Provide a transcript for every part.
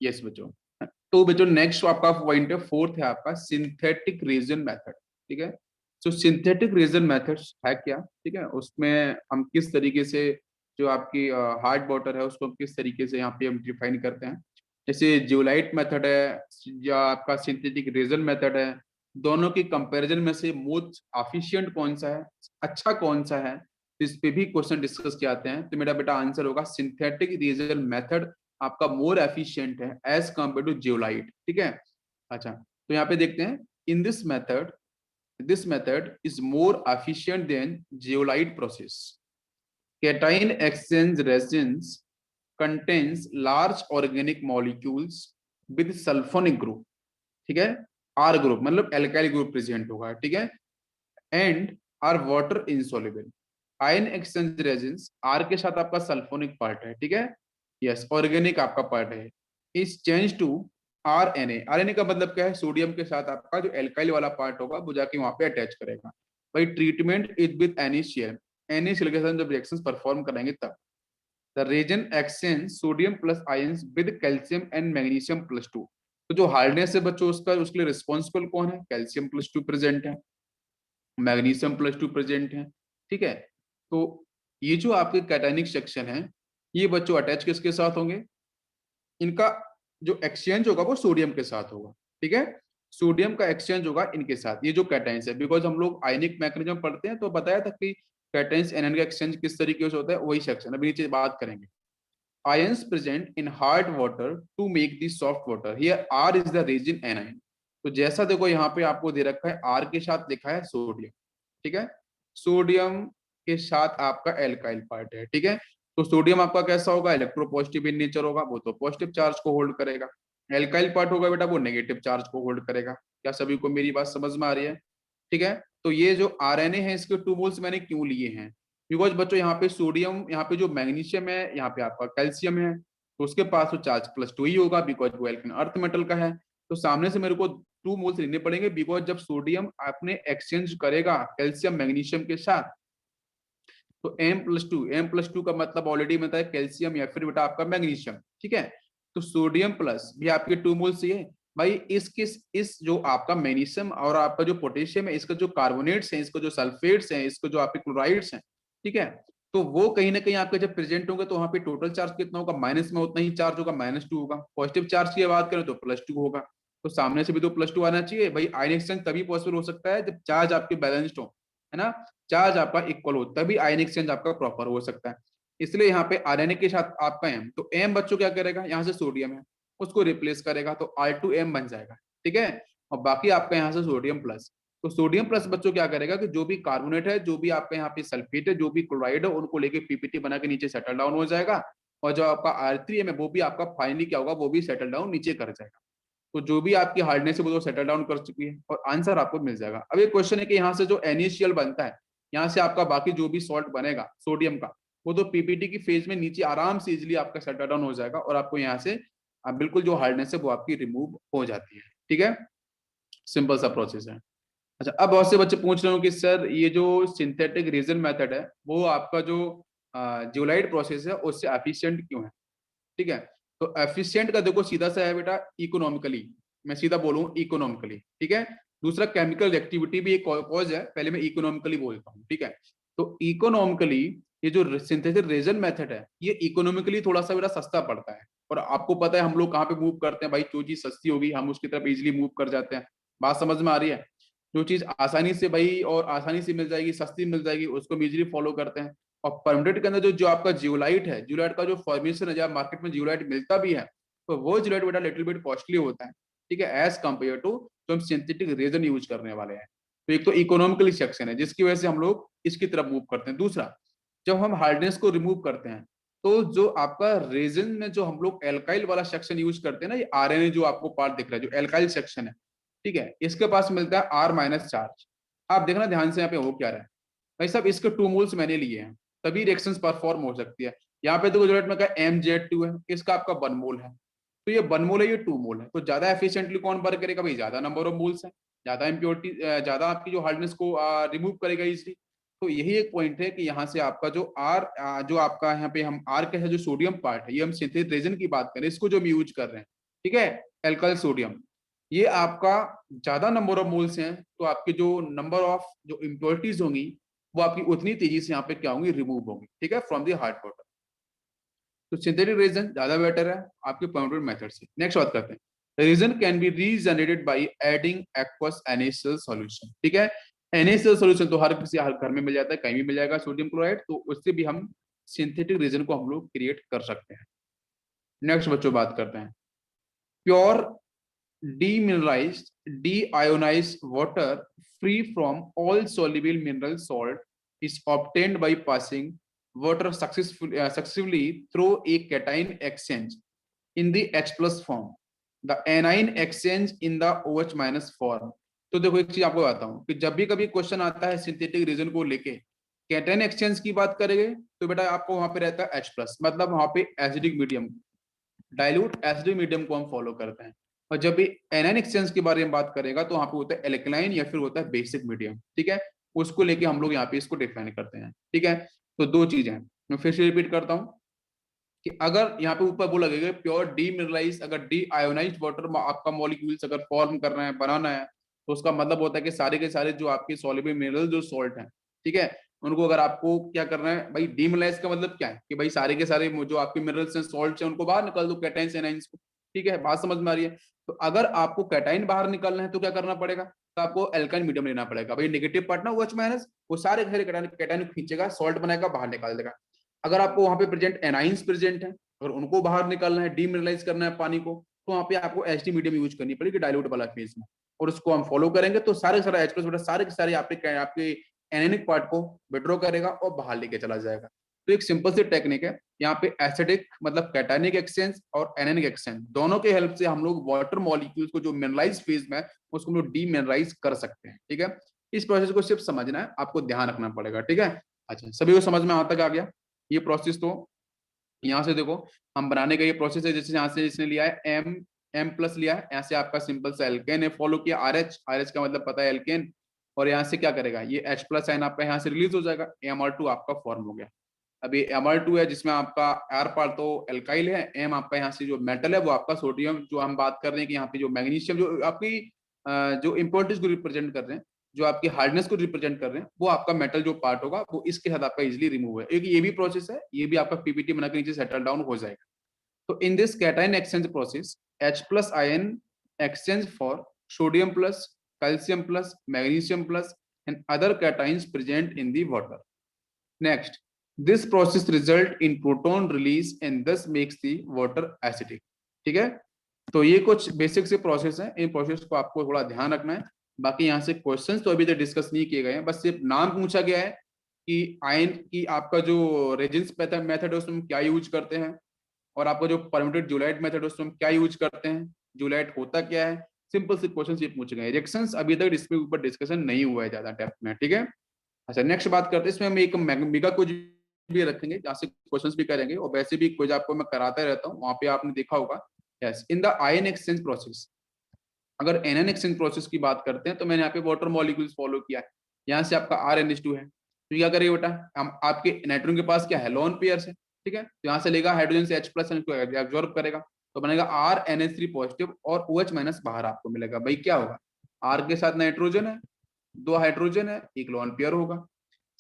Yes बच्चों। तो बच्चों नेक्स्ट आपका पॉइंट है, फोर्थ है आपका सिंथेटिक रीजन मेथड। ठीक है, तो सिंथेटिक रीजन मेथड है क्या? ठीक है, उसमें हम किस तरीके से जो आपकी हार्ड वाटर है उसको हम किस तरीके से यहाँ पे हम डिफाइन करते हैं। जैसे जियोलाइट मेथड है या आपका सिंथेटिक रीजन मेथड है, दोनों की कंपैरिजन में से मोस्ट एफिशिएंट कौन सा है, अच्छा कौन सा है, तो इस पे भी क्वेश्चन डिस्कस किए जाते हैं। तो मेरा बेटा आंसर होगा सिंथेटिक रीजन मेथड आपका मोर एफिशिएंट है एज कंपेयर टू जियोलाइट। ठीक है, अच्छा तो यहाँ पे देखते हैं, in this method is more efficient than zeolite process. Cation exchange resins contains large organic molecules with sulfonic group। ठीक है, आर ग्रुप मतलब एल्काइल ग्रुप प्रेजेंट होगा। ठीक है, and are water insoluble. Ion exchange resins, R के साथ आपका sulphonic part है। ठीक है, यस ऑर्गेनिक आपका पार्ट है। Is change to R N A. R N A का मतलब क्या है, सोडियम के साथ आपका जो एल्काइल वाला पार्ट होगा वो जाके वहां पे अटैच करेगा। भाई treatment is with NaCl, NaCl के साथ जब रिएक्शन परफॉर्म करेंगे तब the reagent exchange sodium plus ions with calcium and magnesium plus two. तो जो हार्डनेस है बच्चों उसका, उसके लिए रिस्पॉन्सिबल कौन है, कैल्शियम प्लस टू प्रेजेंट है, मैग्नीशियम प्लस टू प्रेजेंट है। ठीक है, तो ये जो आपके कैटायनिक सेक्शन है ये बच्चों अटैच किसके साथ होंगे, इनका जो एक्सचेंज होगा वो सोडियम के साथ होगा। ठीक है, सोडियम का एक्सचेंज होगा इनके साथ, ये जो कैटाइंस है, बिकॉज हम लोग आयनिक मैकेनिज्म पढ़ते हैं तो बताया था कि कैटाइंस एनायन का एक्सचेंज किस तरीके से होता है, वही सेक्शन अभी नीचे बात करेंगे। Ions present in hard water to make the soft water, here R is the resin anion. तो जैसा देखो यहाँ पे आपको दे रखा है आर के साथ लिखा है सोडियम। ठीक है, सोडियम के साथ आपका एल्काइल पार्ट है। ठीक है, तो सोडियम आपका कैसा होगा, इलेक्ट्रोपॉजिटिव इन नेचर होगा, वो तो पॉजिटिव चार्ज को होल्ड करेगा। एल्काइल पार्ट होगा बेटा वो नेगेटिव चार्ज को होल्ड करेगा। क्या सभी को मेरी बात समझ में आ रही है? ठीक है, तो ये जो आरएनए है इसके टू मोल्स मैंने क्यों लिए हैं, बिकॉज बच्चों यहाँ पे सोडियम, यहाँ पे जो मैग्नीशियम है, यहाँ पे आपका कैल्शियम है, तो उसके पास तो चार्ज प्लस टू ही होगा बिकॉज वो एल्किन अर्थ मेटल का है। तो सामने से मेरे को टू मोल्स लेने पड़ेंगे, बिकॉज जब सोडियम आपने एक्सचेंज करेगा कैल्शियम मैग्नीशियम के साथ तो M+2 का मतलब ऑलरेडी मतलब है कैल्शियम या फिर बेटा आपका मैग्नीशियम। ठीक है, तो सोडियम प्लस भी आपके टू मोल्स ये भाई, इस जो आपका मैग्नीशियम और आपका जो पोटेशियम है, इसका जो कार्बोनेट्स हैं, इसको जो सल्फेट्स हैं, इसको जो आपके क्लोराइड्स हैं, ठीक है, तो वो कहीं ना कहीं आपके जब प्रेजेंट होंगे तो वहां पे टोटल चार्ज कितना होगा, माइनस में उतना ही चार्ज होगा, -2 होगा। पॉजिटिव चार्ज की बात करें तो +2 होगा, तो सामने से भी तो +2 आना चाहिए भाई। आयन एक्सचेंज तभी पॉसिबल हो सकता है जब चार्ज आपके बैलेंस्ड हो, है ना, चार्ज आपका इक्वल हो, तभी आयन एक्सचेंज आपका प्रॉपर हो सकता है। इसलिए यहाँ पे आरएनए के साथ आपका एम, तो एम बच्चों क्या करेगा, यहाँ से सोडियम है उसको रिप्लेस करेगा तो R2M बन जाएगा। ठीक है, और बाकी आपका यहाँ से सोडियम प्लस, तो सोडियम प्लस बच्चों क्या करेगा कि जो भी कार्बोनेट है, जो भी आपका यहाँ पे सल्फेट है, जो भी क्लोराइड है, उनको लेके पीपीटी बना के नीचे सेटल डाउन हो जाएगा, और जो आपका R3M है वो भी आपका फाइनली क्या होगा, वो भी सेटल डाउन नीचे कर जाएगा। तो जो भी आपकी हार्डनेस है वो तो सेटल डाउन कर चुकी है और आंसर आपको मिल जाएगा। अब एक क्वेश्चन है कि यहाँ से जो NaCl बनता है, यहाँ से आपका बाकी जो भी सॉल्ट बनेगा सोडियम का, वो तो पीपीटी की फेज में नीचे आराम से इजिली आपका सेटल डाउन हो जाएगा और आपको यहाँ से बिल्कुल जो हार्डनेस है वो आपकी रिमूव हो जाती है। ठीक है, सिंपल सा प्रोसेस है। अच्छा, अब बहुत से बच्चे पूछ रहे हो कि सर ये जो सिंथेटिक रीजन मेथड है वो आपका जो जियोलाइट प्रोसेस है उससे एफिशिएंट क्यों है? ठीक है, तो एफिशिएंट का देखो सीधा सा है बेटा, इकोनॉमिकली, मैं सीधा बोलूँ इकोनॉमिकली। ठीक है, दूसरा केमिकल एक्टिविटी भी एक कॉज है, पहले मैं इकोनॉमिकली बोलता हूँ। ठीक है, तो इकोनॉमिकली ये जो सिंथेटिक रीजन मेथड है ये इकोनॉमिकली थोड़ा सा बेटा सस्ता पड़ता है। और आपको पता है हम लोग कहाँ पे मूव करते हैं भाई, जो चीज सस्ती होगी हम उसकी तरफ इजिली मूव कर जाते हैं। बात समझ में आ रही है? जो चीज आसानी से भाई और आसानी से मिल जाएगी, सस्ती मिल जाएगी, उसको हम इजिली फॉलो करते हैं। और परमडेट के अंदर जो जो आपका जियोलाइट है, जियोलाइट का जो फॉर्मेशन है, जब मार्केट में जियोलाइट मिलता भी है तो वो जियोलाइट बेटा लिटिल बिट कॉस्टली होता है। ठीक है, एज कंपेयर टू जो हम सिंथेटिक रेजन यूज करने वाले हैं। तो एक तो इकोनॉमिकली सेक्शन है जिसकी वजह से हम लोग इसकी तरफ मूव करते हैं। दूसरा, जब हम हार्डनेस को रिमूव करते हैं तो जो आपका रेजन में जो हम लोग एल्काइल वाला सेक्शन यूज करते हैं ना, ये आरएनए जो आपको पार्ट दिख रहा है जो एल्काइल सेक्शन है, ठीक है, इसके पास मिलता है R- चार्ज। आप देखना ध्यान से यहाँ पे हो क्या रहा है भाई साहब, इसके टू मोल्स मैंने लिए हैं तभी रिएक्शंस परफॉर्म हो सकती है। यहाँ पे तो गुजरात में का MZ2 है, इसका आपका 1 मोल है, तो ये 1 मोल है, ये 2 मोल है, तो ज्यादा एफिशिएंटली कौन वर्क करेगा भाई, ज्यादा नंबर ऑफ मोल्स है, ज्यादा इम्प्योरिटी, ज्यादा आपकी जो हार्डनेस को रिमूव करेगा इजिली। तो यही एक पॉइंट है कि यहाँ से आपका जो जो आपका यहाँ पे हम आर का है जो सोडियम पार्ट है, ये हम सिंथेटिक रेजन की बात करें, इसको जो हम यूज कर रहे हैं ठीक है, एल्काइल सोडियम, ये आपका ज्यादा नंबर ऑफ मोल्स हैं तो आपके जो नंबर ऑफ जो इम्प्योरिटीज होंगी वो आपकी उतनी तेजी से यहाँ पे क्या होंगी, रिमूव होंगी, ठीक है, फ्रॉम द हार्ड वाटर। तो सिंथेटिक रेजन ज्यादा बेटर है आपके परमानेंट मेथड से। नेक्स्ट बात करते हैं, resin can be regenerated by adding aqueous NaCl solution, ठीक है। NaCl सॉल्यूशन तो हर किसी हर घर में मिल जाता है, कहीं भी मिल जाएगा सोडियम क्लोराइड, तो उससे भी हम सिंथेटिक रेजन को हम लोग क्रिएट कर सकते हैं। नेक्स्ट बच्चों बात करते हैं, pure demineralized deionized water free from all soluble mineral salt is obtained by passing water successively through a cation exchange in the H plus form, the anion exchange in the OH minus form। तो देखो एक चीज आपको बताता हूँ कि जब भी कभी क्वेश्चन आता है सिंथेटिक रीजन को लेके, कैटायन एक्सचेंज की बात करेंगे तो बेटा आपको वहां पे रहता है H प्लस, मतलब वहां पे acidic medium, dilute acidic medium को हम फॉलो करते हैं। और जब भी एनायन एक्सचेंज के बारे में बात करेगा तो वहां पे होता है एल्कलाइन या फिर होता है बेसिक मीडियम, ठीक है, उसको लेके हम लोग यहाँ पे इसको डिफाइन करते हैं, ठीक है। तो दो चीजें हैं, मैं फिर से रिपीट करता हूँ कि अगर यहाँ पे ऊपर वो लगेगा प्योर डीमिनरलाइज, अगर डी आयोनाइज वाटर आपका मॉलिक्यूल्स अगर फॉर्म करना है, बनाना है, तो उसका मतलब होता है कि सारे के सारे जो आपके सॉल्युबल मिनरल जो सॉल्ट हैं, ठीक है, उनको अगर आपको क्या करना है भाई, डीमिनरलाइज का मतलब क्या है कि भाई सारे के सारे जो आपके मिनरल्स हैं, सॉल्ट्स हैं, उनको बाहर निकाल दो, कैटाइंस एनाइंस को, ठीक है, बात समझ में आ रही है। तो अगर आपको कैटाइन बाहर निकालना है तो क्या करना पड़ेगा, तो आपको अल्काइन मीडियम लेना पड़ेगा भाई, नेगेटिव पार्ट ना OH माइनस, वो सारे के सारे कैटाइन खींचेगा, सॉल्ट बनाएगा, बाहर निकाल देगा। अगर आपको वहां पे प्रेजेंट एनाइंस प्रेजेंट है, अगर उनको बाहर निकालना है, डीमिनरलाइज करना है पानी को, तो वहां पे आपको एचडी मीडियम यूज करनी पड़ेगी डाइल्यूट वाला फेज में, और उसको हम फॉलो करेंगे तो सारे सारे H प्लस सारे के सारे आपके एनानिक पार्ट को विड्रॉ करेगा और बाहर लेके चला जाएगा। तो एक सिंपल सी टेक्निक है यहाँ पे, एसिडिक मतलब कैटायनिक एक्सचेंज और एनानिक एक्सचेंज दोनों के हेल्प से हम लोग वाटर मॉलिक्यूल्स को जो मिनरलाइज फेज में उसको हम लोग डीमिनरलाइज कर सकते हैं, ठीक है। इस प्रोसेस को सिर्फ समझना है, आपको ध्यान रखना पड़ेगा, ठीक है। अच्छा, सभी को समझ में आता तक आ गया ये प्रोसेस। तो यहाँ से देखो हम बनाने का ये प्रोसेस है, जैसे यहाँ से इसने लिया है M प्लस लिया है, यहाँ से आपका सिंपल सा एल्केन है फॉलो किया, RH का मतलब पता है एल्केन, और यहाँ से क्या करेगा ये H प्लस आयन आपका यहाँ से रिलीज हो जाएगा, Mr2 आपका फॉर्म हो गया। अभी Mr2 है जिसमें आपका R पार्ट तो एल्काइल है, M आपका यहाँ से जो मेटल है वो आपका सोडियम, जो हम बात कर रहे हैं कि यहाँ पे जो मैग्नीशियम जो आपकी जो इम्पोर्टेंस को रिप्रेजेंट कर रहे हैं, जो आपकी हार्डनेस को रिप्रेजेंट कर रहे हैं, वो आपका मेटल जो पार्ट होगा वो इसके साथ आपका इजिली रिमूव है। एक ये भी प्रोसेस है, ये भी आपका पीपीटी बना के नीचे सेटल डाउन हो जाएगा। तो in this cation exchange process H plus ion exchange for sodium plus, calcium plus, magnesium plus and other cations present in the water. Next, this process result in proton release and thus makes the water acidic, ठीक है। तो ये कुछ basic से process है, in process को आपको थोड़ा ध्यान रखना है। बाकी यहाँ से क्वेश्चंस तो अभी तक डिस्कस नहीं किए गए हैं, बस सिर्फ नाम पूछा गया है कि आयन की आपका जो रेजिन्स मेथड है उसमें क्या यूज करते हैं, और आपका जो परमिटेड जूलाइट मेथड है उसमें हम क्या यूज करते हैं, जूलाइट होता क्या है, सिंपल से क्वेश्चन ये पूछे गए। रिएक्शंस अभी तक इसके ऊपर डिस्कशन नहीं हुआ है ज्यादा डेप्थ में, ठीक है। अच्छा, नेक्स्ट बात करते हैं, इसमें हम एक मेगा क्विज भी रखेंगे जहाँ से क्वेश्चंस भी करेंगे, और वैसे भी क्विज आपको मैं कराता रहता हूँ, वहां पे आपने देखा होगा। Yes, in the ion exchange process, अगर एनएन एक्सचेंज प्रोसेस की बात करते हैं तो मैंने यहाँ पे वाटर मॉलिक्यूल्स फॉलो किया है, यहाँ से आपका RNH2 है, तो क्या करेगा बेटा, हम आपके नाइट्रोजन के पास क्या है, लोन पेयर है, ठीक है, तो यहाँ से लेगा हाइड्रोजन से H प्लस एब्जॉर्ब करेगा, तो बनेगा RNH3 पॉजिटिव और OH माइनस बाहर आपको मिलेगा। भाई क्या होगा, R के साथ नाइट्रोजन है, 2 हाइड्रोजन है, एक लोन पेयर होगा।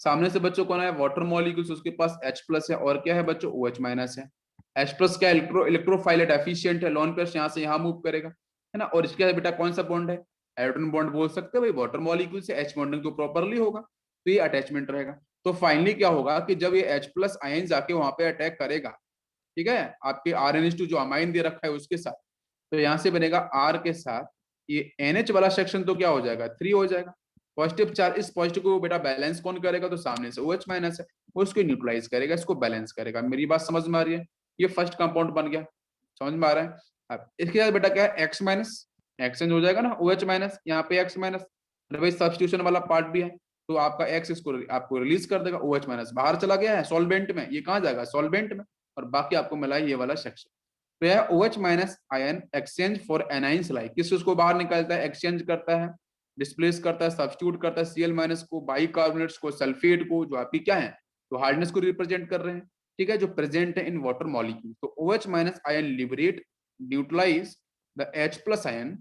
सामने से बच्चों कौन है, वाटर मॉलिक्यूल्स, उसके पास H प्लस है और क्या है बच्चों, OH माइनस है। H प्लस क्या इलेक्ट्रोफाइलेट एफिशिएंट है, लोन पेयर यहाँ से यहाँ मूव करेगा, है ना। और इसके साथ बेटा कौन सा बॉन्ड है, हाइड्रोजन बॉन्ड बोल सकते हैं भाई, वाटर मॉलिक्यूल से H बॉन्डिंग तो प्रॉपरली होगा, तो ये अटैचमेंट रहेगा। तो फाइनली क्या होगा कि जब ये H प्लस आयन जाके वहां पे अटैक करेगा, ठीक है, आपके RNH2 जो अमाइन दे रखा है उसके साथ, तो यहाँ से बनेगा R के साथ ये NH वाला सेक्शन तो क्या हो जाएगा, 3 हो जाएगा। पॉजिटिव चार्ज, इस पॉजिटिव को बेटा बैलेंस कौन करेगा, तो सामने से OH माइनस है, वो इसको न्यूट्रलाइज करेगा, इसको बैलेंस करेगा। मेरी बात समझ में आ रही है, ये फर्स्ट कंपाउंड बन गया, समझ में आ रहा है। अब इसके बाद बेटा क्या है, X माइनस एक्सचेंज हो जाएगा ना, OH माइनस यहाँ पे X माइनस, भाई सब्स्टिट्यूशन वाला पार्ट भी है, तो आपका X इसको आपको रिलीज कर देगा, OH माइनस बाहर चला गया है सॉल्वेंट में, ये कहाँ जाएगा, सॉल्वेंट में, और बाकी आपको मिला है ये वाला सेक्शन। तो यह OH minus ion exchange for anions like, किस उसको बाहर निकालता है, एक्सचेंज करता है, डिस्प्लेस करता है, सब्स्टिट्यूट करता है Cl माइनस को, बाइकार्बोनेट्स को, सल्फेट को, जो आपकी क्या है, तो हार्डनेस को रिप्रेजेंट कर रहे हैं, ठीक है, जो प्रेजेंट है इन वाटर मॉलिक्यूल। तो OH minus ion liberate, neutralize the H plus ion,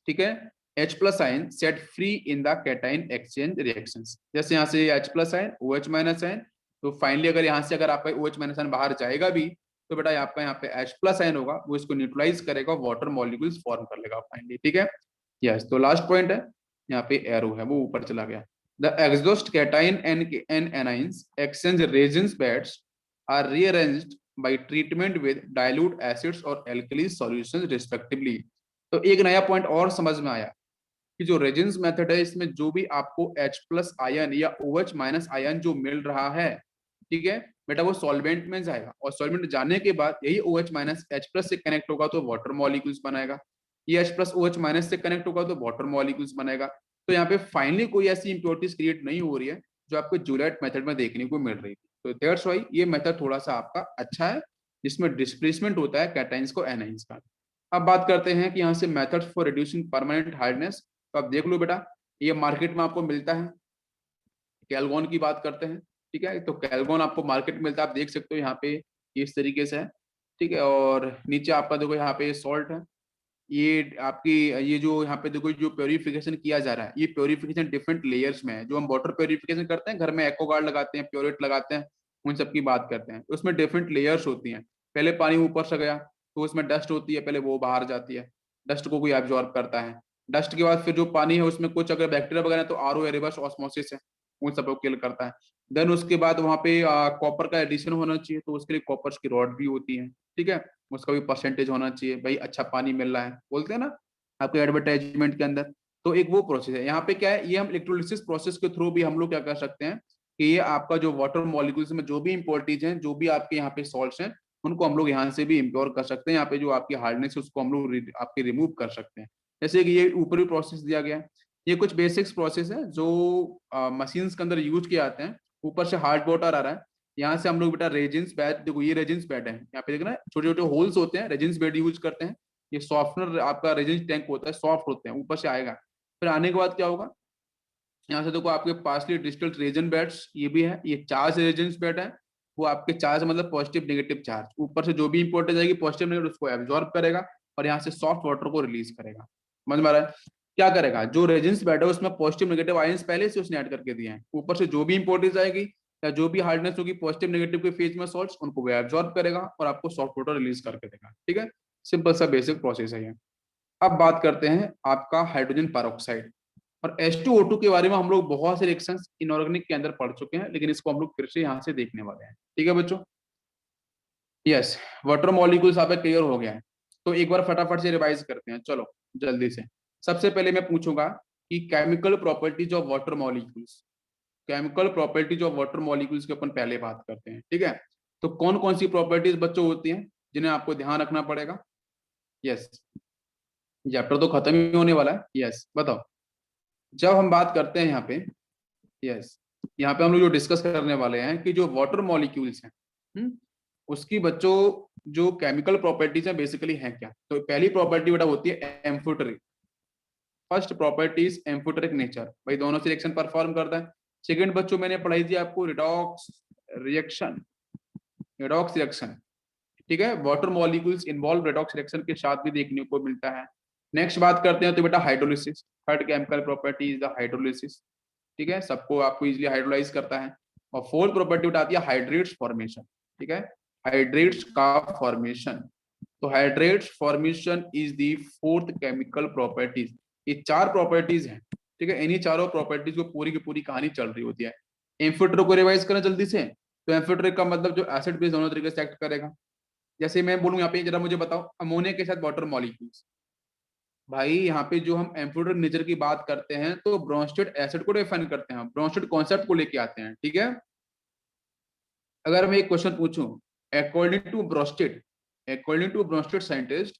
ठीक है, H plus ion set free in the cation exchange reactions. जैसे यहाँ से H plus ion OH minus ion, तो फाइनली अगर यहाँ से अगर आपका OH माइनस आयन बाहर जाएगा भी तो बेटा आपका यहाँ पे H प्लस आयन होगा, वो इसको न्यूट्रलाइज करेगा, वाटर मॉलिक्यूल्स फॉर्म कर लेगा फाइनली, ठीक है। यस, तो लास्ट पॉइंट है, यहाँ पे एरो है वो ऊपर चला गया। The exhaust cation and anions exchange resins beds are rearranged by treatment with dilute acids और alkali solutions respectively। तो एक नया पॉइंट और समझ में आया कि जो रेजिन्स मेथड है इसमें जो भी आपको H प्लस आयन या OH माइनस आयन जो मिल रहा है, ठीक है बेटा, वो सॉल्वेंट में जाएगा और सॉल्वेंट जाने के बाद यही OH माइनस H प्लस से कनेक्ट होगा तो वाटर मॉलिक्यूल्स बनाएगा, ये H प्लस OH माइनस से कनेक्ट होगा तो वाटर मॉलिक्यूल्स बनाएगा। तो यहाँ पे फाइनली कोई ऐसी इंप्योरिटीज क्रिएट नहीं हो रही है जो आपको जूलियट मेथड में देखने को मिल रही थी। तो दैट्स व्हाई ये मेथड थोड़ा सा आपका अच्छा है, जिसमें डिस्प्लेसमेंट होता है कैटाइंस को एनाइंस का। अब बात करते हैं कि यहाँ से methods for reducing permanent hardness. तो आप देख लो बेटा, ये मार्केट में आपको मिलता है, कैलगोन की बात करते हैं, ठीक है, तो कैलगोन आपको मार्केट में मिलता है, आप देख सकते हो यहाँ पे इस तरीके से है, ठीक है। और नीचे आपका देखो यहाँ पे सॉल्ट है, ये आपकी ये जो यहाँ पे देखो जो प्योरिफिकेशन किया जा रहा है, ये प्योरिफिकेशन डिफरेंट लेयर्स में है। जो हम वाटर प्योरिफिकेशन करते हैं घर में, एक्वागार्ड लगाते हैं, प्योरेट लगाते हैं, उन सब की बात करते हैं, उसमें डिफरेंट लेयर्स होती हैं। पहले पानी ऊपर से गया तो उसमें डस्ट होती है, पहले वो बाहर जाती है, डस्ट को कोई एब्जॉर्ब करता है। डस्ट के बाद फिर जो पानी है उसमें कुछ अगर बैक्टीरिया वगैरह तो आरओ या रिवर्स ऑस्मोसिस है, उन सबको किल करता है। देन उसके बाद वहाँ पे कॉपर का एडिशन होना चाहिए, तो उसके लिए कॉपर की रॉड भी होती है, ठीक है, उसका भी परसेंटेज होना चाहिए, भाई अच्छा पानी मिल रहा है, बोलते हैं ना आपके एडवर्टाइजमेंट के अंदर। तो एक वो प्रोसेस है। यहाँ पे क्या है, ये हम इलेक्ट्रोलिसिस प्रोसेस के थ्रू भी हम लोग क्या कर सकते हैं कि ये आपका जो वाटर मॉलिक्यूल्स में जो भी इंपोर्टीज हैं, जो भी आपके यहाँ पे सॉल्ट्स हैं, उनको हम लोग यहाँ से भी इम्प्योर कर सकते हैं। यहाँ पे जो आपकी हार्डनेस है उसको हम लोग आपके रिमूव कर सकते हैं। जैसे कि ये ऊपरी प्रोसेस दिया गया है, ये कुछ बेसिक्स प्रोसेस है जो मशीन्स के अंदर यूज किए जाते हैं। ऊपर से हार्ड वाटर आ रहा है, यहाँ से हम लोग बेटा रेजिन्स बेड, देखो ये रेजिन्स बेड है, यहाँ पे देखना छोटे छोटे होल्स होते हैं, रेजिन्स बेड यूज करते हैं। ये सॉफ्टनर आपका रेजिन्स टैंक होता है, सॉफ्ट होते हैं, ऊपर से आएगा। फिर आने के बाद क्या होगा, यहाँ से देखो आपके पार्सली डिस्टिल्ड रेजिन बेड्स ये भी है, ये चार्ज रेजिन्स बेड है। वो आपके चार्ज मतलब पॉजिटिव नेगेटिव चार्ज, ऊपर से जो भी इंपोर्टेंट जाएगी पॉजिटिव नेगेटिव उसको एब्जॉर्ब करेगा और यहाँ से सॉफ्ट वाटर को रिलीज करेगा। समझ में आ रहा है? क्या करेगा, जो रेजिन्स बेड है उसमें पॉजिटिव नेगेटिव आयंस पहले से उसने ऐड करके दिए हैं, ऊपर से जो भी इंपोर्टेंस आएगी या जो भी हार्डनेस होगी पॉजिटिव नेगेटिव के फेज में सॉल्ट्स, उनको वो एब्जॉर्ब करेगा और आपको सॉफ्ट वाटर रिलीज करके देगा, ठीक है। सिंपल सा बेसिक प्रोसेस है ये। अब बात करते हैं आपका हाइड्रोजन पेरोक्साइड और H2O2 के बारे में। हम लोग बहुत से रिएक्शंस इनऑर्गेनिक के अंदर पढ़ चुके हैं, लेकिन इसको हम लोग फिर से यहाँ से देखने वाले हैं, ठीक है बच्चों। यस, वाटर मॉलिक्यूल्स आप क्लियर हो गया है, तो एक बार फटाफट से रिवाइज करते हैं, चलो जल्दी से। सबसे पहले मैं पूछूंगा कि chemical properties of water molecules, chemical properties of water molecules के अपन पहले बात करते हैं, ठीक है। तो कौन कौन सी प्रॉपर्टीज बच्चों होती हैं जिन्हें आपको ध्यान रखना पड़ेगा? यस, चैप्टर तो खत्म ही होने वाला है। यस बताओ, जब हम बात करते हैं यहाँ पे, यस यहाँ पे हम लोग जो डिस्कस करने वाले हैं कि जो वाटर मॉलिक्यूल्स हैं, उसकी बच्चों जो केमिकल प्रॉपर्टीज है बेसिकली हैं क्या। तो पहली प्रॉपर्टी बेटा होती है amphoteric. First property is amphoteric nature, भाई दोनों से रिएक्शन परफॉर्म करता है। सेकंड बच्चों मैंने पढ़ाई थी आपको रिडॉक्स रिएक्शन, रिडॉक्स रिएक्शन, ठीक है, water molecules involve redox reaction के साथ भी देखने को मिलता है। नेक्स्ट बात करते हैं तो बेटा hydrolysis, third chemical property is the hydrolysis, ठीक है, सबको आपको इजीली हाइड्रोलाइज करता है। और फोर्थ प्रॉपर्टी उठाती है हाइड्रेट्स फॉर्मेशन, ठीक है, हाइड्रेट्स का फॉर्मेशन। तो hydrates formation is the fourth chemical properties. ये चार प्रॉपर्टीज हैं, ठीक है, इन्हीं चारों प्रॉपर्टीज को पूरी की पूरी कहानी चल रही होती है। एम्फोटेरिक को रिवाइज करें जल्दी से। तो एम्फोटेरिक का मतलब जो एसिड बेस दोनों तरीके से एक्ट करेगा। जैसे मैं बोलूं यहाँ पे, जरा मुझे बताओ अमोनिया के साथ वाटर मॉलिक्यूल्स, भाई यहाँ पे जो हम एम्फोटेरिक नेचर की बात करते हैं तो ब्रोंस्टेड एसिड को डिफाइन करते हैं, ब्रोंस्टेड कॉन्सेप्ट को लेके आते हैं, ठीक है। अगर मैं एक क्वेश्चन पूछूं, अकॉर्डिंग टू ब्रोंस्टेड साइंटिस्ट,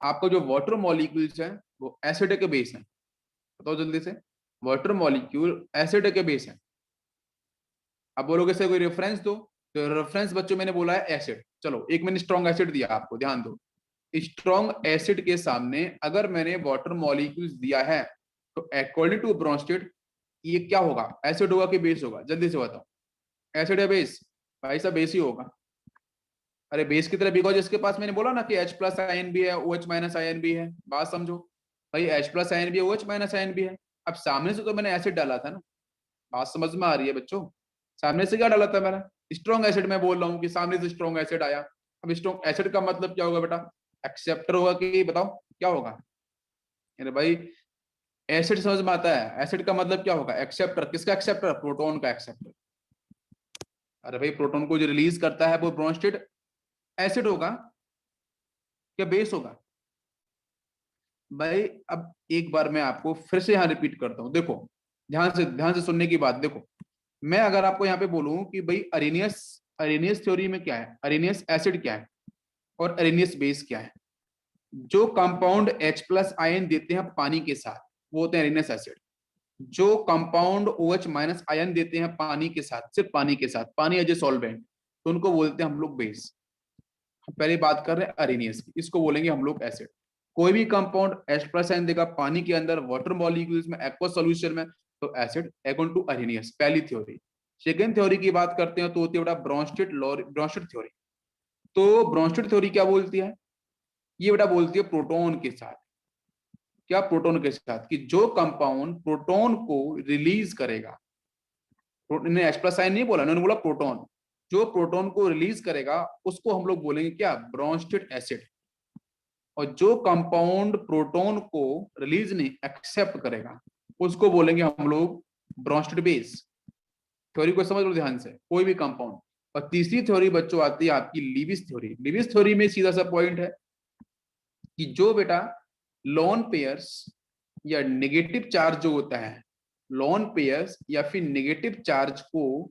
आपका जो वाटर मॉलिक्यूल्स है वो एसिड के बेस है। बताओ जल्दी से, वाटर मॉलिक्यूल एसिड के बेस है। अब बोलोगे सर कोई रेफरेंस दो, तो रेफरेंस बच्चों मैंने बोला है एसिड। चलो एक मैंने स्ट्रॉन्ग एसिड दिया आपको, ध्यान दो, स्ट्रॉन्ग एसिड के सामने अगर मैंने वाटर मॉलिक्यूल्स दिया है तो अकॉर्डिंग टू ब्रोंस्टेड ये क्या होगा, एसिड होगा कि बेस होगा, जल्दी से बताओ। एसिड है बेस, भाई साहब बेस ही होगा। अरे बेस की तरह, बिकॉज इसके पास मैंने बोला ना कि H प्लस आयन भी है, OH माइनस आयन भी है। बात समझो भाई, H प्लस आयन भी है, OH माइनस आयन भी है। अब सामने से तो मैंने एसिड डाला था ना, बात समझ में आ रही है बच्चों? सामने से क्या डाला था मैंने? Strong acid. मैं बोल रहा हूँ कि सामने से स्ट्रॉन्ग एसिड आया। अब स्ट्रॉन्ग एसिड का मतलब क्या होगा बेटा? एक्सेप्टर होगा कि बताओ क्या होगा? अरे भाई एसिड समझ में आता है, एसिड का मतलब क्या होगा? एक्सेप्टर। किसका एक्सेप्टर? प्रोटॉन का एक्सेप्टर। अरे भाई प्रोटॉन को जो रिलीज करता है वो ब्रोंस्टेड एसिड होगा या बेस होगा? भाई अब एक बार मैं आपको फिर से यहाँ रिपीट करता हूँ, देखो ध्यान से सुनने की बात। देखो मैं अगर आपको यहाँ पे बोलूं कि भाई अरेनियस अरेनियस थ्योरी में क्या है, अरेनियस एसिड क्या है और अरेनियस बेस क्या है। जो कंपाउंड H प्लस आयन देते हैं पानी के साथ वो होते हैं अरेनियस एसिड। जो कंपाउंड OH माइनस आयन देते हैं पानी के साथ, सिर्फ पानी के साथ, पानी एज ए सॉल्वेंट, तो उनको बोलते हैं हम लोग बेस। पहले बात कर रहे हैं अरेनियस की, इसको बोलेंगे हम लोग एसिड। कोई भी कंपाउंड H प्लस आयन देगा पानी के अंदर, वाटर मॉलिक्यूल्स में, एक्वा सॉल्यूशन में, तो एसिड अकॉर्डिंग टू अरेनियस, पहली थ्योरी। सेकेंड थ्योरी की बात करते हैं तो होती है बेटा ब्रोंस्टेड थ्योरी। तो ब्रोंस्टेड थ्योरी क्या बोलती है? ये बेटा बोलती है प्रोटॉन के साथ। क्या? प्रोटॉन के साथ, कि जो कंपाउंड प्रोटॉन को रिलीज करेगा, इन्होंने H प्लस आयन नहीं बोला, इन्होंने बोला प्रोटॉन, जो प्रोटॉन को रिलीज करेगा उसको हम लोग बोलेंगे क्या? Bronsted acid. और जो कंपाउंड प्रोटॉन को रिलीज नहीं, एक्सेप्ट करेगा, उसको बोलेंगे हम लोग ब्रोंस्टेड बेस। थ्योरी को समझ लो ध्यान से, कोई भी कंपाउंड। और तीसरी थ्योरी बच्चों आती है आपकी लीविस थ्योरी। लीविस थ्योरी में सीधा सा पॉइंट है कि जो बेटा लोन पेयर्स या नेगेटिव चार्ज जो होता है, लोन पेयर्स या फिर नेगेटिव चार्ज को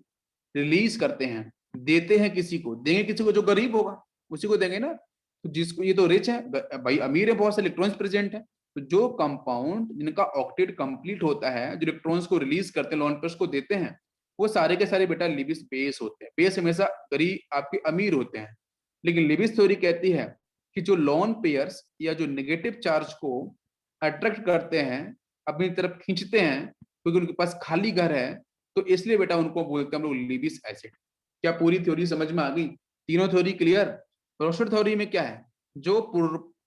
रिलीज करते हैं, देते हैं किसी को, देंगे किसी को जो गरीब होगा उसी को देंगे ना। तो जिसको, ये तो रिच है भाई, अमीर है, बहुत से इलेक्ट्रॉन्स प्रेजेंट है, तो जो कंपाउंड जिनका ऑक्टेट कंप्लीट होता है, जो इलेक्ट्रॉन्स को रिलीज करते हैं, लोन पेयर्स को देते हैं, वो सारे के सारे बेटा लिविस बेस होते हैं। बेस हमेशा गरीब आपके अमीर होते हैं। लेकिन लिविस थ्योरी कहती है कि जो लोन पेयर्स या जो नेगेटिव चार्ज को अट्रैक्ट करते हैं, अपनी तरफ खींचते हैं, क्योंकि उनके पास खाली घर है, तो इसलिए बेटा उनको बोलते हैं हम लोग लिविस एसिड। क्या पूरी थ्योरी समझ में आ गई? तीनों थ्योरी क्लियर? ब्रोंस्टेड थ्योरी में क्या है? जो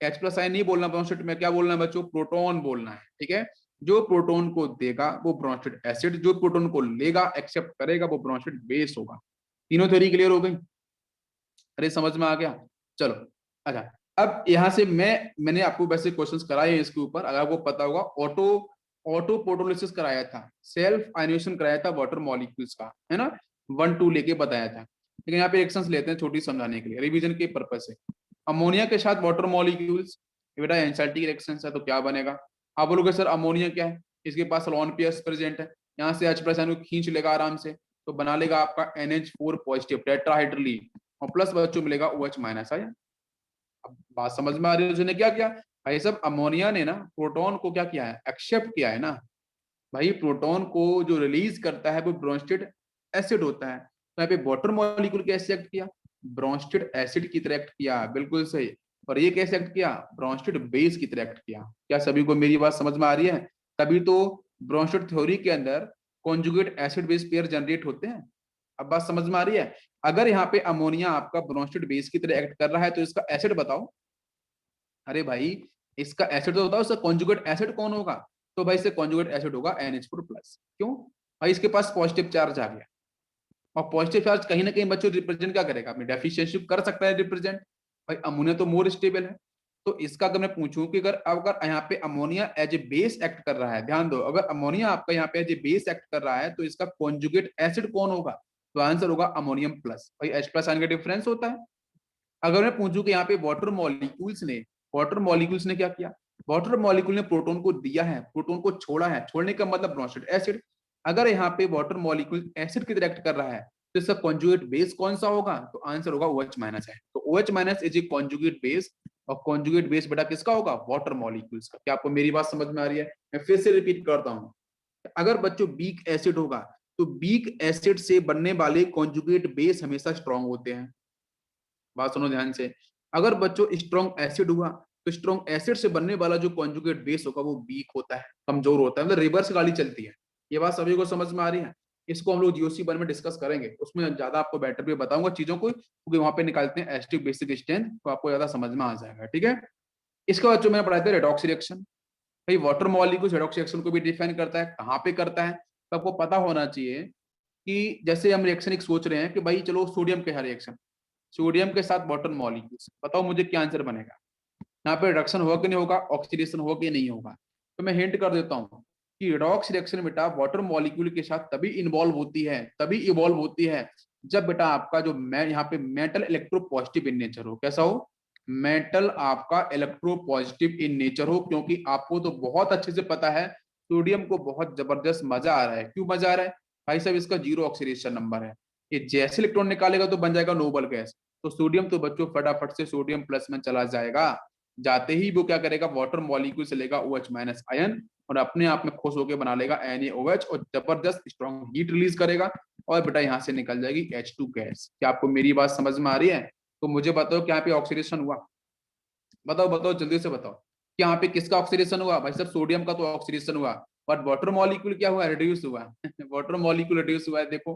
H प्लस आयन नहीं बोलना, ब्रोंस्टेड में क्या बोलना है बच्चों? प्रोटॉन बोलना है, ठीक है। जो प्रोटॉन को देगा वो ब्रोंस्टेड एसिड, जो प्रोटॉन को लेगा, एक्सेप्ट करेगा, वो ब्रोंस्टेड बेस होगा। तीनों थ्योरी क्लियर हो गई? अरे समझ में आ गया? चलो अच्छा, अब यहां से मैंने आपको वैसे क्वेश्चंस कराए हैं इसके ऊपर, अगर आपको पता होगा, ऑटो ऑटो प्रोटोलिसिस कराया था, सेल्फ आयनेशन कराया था वाटर मॉलिक्यूल्स का, है ना, 1-2 लेके बताया था। लेकिन यहाँ पे रिएक्शंस लेते हैं छोटी समझाने के लिए, रिवीजन के पर्पज से। अमोनिया के साथ वाटर मॉलिक्यूल्स, बेटा एंजाइटी रिएक्शन है, तो क्या बनेगा? आप बोलोगे सर अमोनिया क्या है? इसके पास लोन पेयर्स प्रेजेंट है, यहाँ से H प्लस आयन को खींच लेगा आराम से, तो बना लेगा आपका NH4 पॉजिटिव टेट्राहाइड्रलीन, और प्लस बच्चों मिलेगा OH माइनस आयन। अब बात समझ में आ रही है? उसने क्या किया भाई? सब अमोनिया ने ना प्रोटॉन को क्या किया है? एक्सेप्ट किया है ना भाई। प्रोटॉन को जो रिलीज करता है वो ब्रोंस्टेड एसिड होता है, तो यहाँ पे वाटर मॉलिक्यूल कैसे एक्ट किया? ब्रोंस्टेड एसिड की तरह एक्ट किया, बिल्कुल सही। और ये कैसे एक्ट किया? ब्रोंस्टेड बेस की तरह एक्ट किया। क्या सभी को मेरी बात समझ में आ रही है? तभी तो ब्रोंस्टेड थ्योरी के अंदर conjugate acid base pair generate होते हैं। अब बात समझ में आ रही है? अगर यहाँ पे अमोनिया आपका ब्रोंस्टेड बेस की तरह एक्ट कर रहा है, तो इसका एसिड बताओ। अरे भाई इसका एसिड तो बताओ, इसका कॉन्जुगेट एसिड कौन होगा? तो भाई इससे कॉन्जुगेट एसिड होगा NH4 प्लस। क्यों भाई? इसके पास पॉजिटिव चार्ज आ गया, और पॉजिटिव चार्ज कहीं ना कहीं बच्चों रिप्रेजेंट क्या करेगा? अपनी डेफिशिएंसी कर सकता है रिप्रेजेंट। भाई अमोनिया तो मोर स्टेबल है, तो इसका अगर मैं पूछूं कि अगर यहाँ पे ammonia as a base act कर रहा है, ध्यान दो, अगर अमोनिया आपका यहाँ पे एज ए बेस एक्ट कर रहा है, तो इसका कॉन्जुगेट एसिड कौन होगा? तो आंसर होगा अमोनियम प्लस। भाई H प्लस आयन का डिफरेंस होता है। अगर मैं पूछूं कि यहाँ पे वाटर मॉलिक्यूल्स ने क्या किया? वाटर मॉलिक्यूल ने प्रोटॉन को दिया है, प्रोटॉन को छोड़ा है, छोड़ने का मतलब ब्रोंस्टेड एसिड। अगर यहाँ पे वाटर मॉलिक्यूल एसिड की तरह एक्ट कर रहा है, तो इसका कॉन्जुगेट बेस कौन सा होगा? तो आंसर होगा OH माइनस है। तो OH minus is a conjugate base, और कॉन्जुगेट बेस बेटा किसका होगा? वाटर मॉलिक्यूल्स का। क्या आपको मेरी बात समझ में आ रही है? मैं फिर से रिपीट करता हूँ, अगर बच्चों वीक एसिड होगा, तो वीक एसिड से बनने वाले कॉन्जुगेट बेस हमेशा स्ट्रॉन्ग होते हैं। बात सुनो ध्यान से, अगर बच्चों स्ट्रॉन्ग एसिड हुआ, तो स्ट्रॉन्ग एसिड से बनने वाला जो कॉन्जुगेट बेस होगा वो वीक होता है, कमजोर होता है, मतलब रिवर्स गाड़ी चलती है। ये बात सभी को समझ में आ रही है? इसको हम लोग GOC1 में डिस्कस करेंगे, उसमें ज्यादा आपको बेटर भी बताऊंगा चीजों को, क्योंकि वहां पे निकालते हैं एसिटिक बेसिक स्ट्रेंथ, तो आपको ज्यादा समझ में आ जाएगा। ठीक है, इसके बाद जो मैंने पढ़ाया था रेडॉक्स रिएक्शन, भाई वाटर मॉलिक्यूल रेडॉक्स रिएक्शन को भी डिफाइन करता है, कहाँ पे करता है, तो आपको पता होना चाहिए कि जैसे हम रिएक्शन एक सोच रहे हैं कि भाई चलो सोडियम के है रिएक्शन, सोडियम के साथ वाटर मॉलिक्यूल्स, बताओ मुझे क्या आंसर बनेगा, यहाँ पे रिडक्शन होगा कि नहीं होगा, ऑक्सीडेशन होगा कि नहीं होगा। तो मैं हिंट कर देता हूँ कि रिडॉक्स रिएक्शन बेटा वाटर मॉलिक्यूल के साथ तभी इन्वॉल्व होती है, तभी इवॉल्व होती है जब बेटा आपका जो यहाँ पे मेटल इलेक्ट्रोपॉजिटिव इन नेचर हो। कैसा हो, मेटल आपका इलेक्ट्रोपॉजिटिव इन नेचर हो, क्योंकि आपको तो बहुत अच्छे से पता है सोडियम को बहुत जबरदस्त मजा आ रहा है। क्यों मजा आ रहा है भाई साहब, इसका जीरो ऑक्सीडेशन नंबर है, ये जैसे इलेक्ट्रॉन निकालेगा तो बन जाएगा नोबल गैस, तो सोडियम तो बच्चों फटाफट से सोडियम प्लस में चला जाएगा, जाते ही वो क्या करेगा वाटर मॉलिक्यूल से लेगा OH माइनस आयन और अपने आप में खुश होकर बना लेगा NaOH और जबरदस्त स्ट्रॉन्ग हीट रिलीज करेगा और बेटा यहाँ से निकल जाएगी H2 गैस। क्या आपको मेरी बात समझ में आ रही है? तो मुझे बताओ क्या यहाँ पे ऑक्सीडेशन हुआ, बताओ बताओ जल्दी से बताओ, क्या यहाँ पे किसका ऑक्सीडेशन हुआ भाई साहब, सोडियम का तो ऑक्सीडेशन हुआ, बट वाटर मॉलिक्यूल क्या हुआ, रिड्यूस हुआ वाटर मॉलिक्यूल रिड्यूस हुआ है, देखो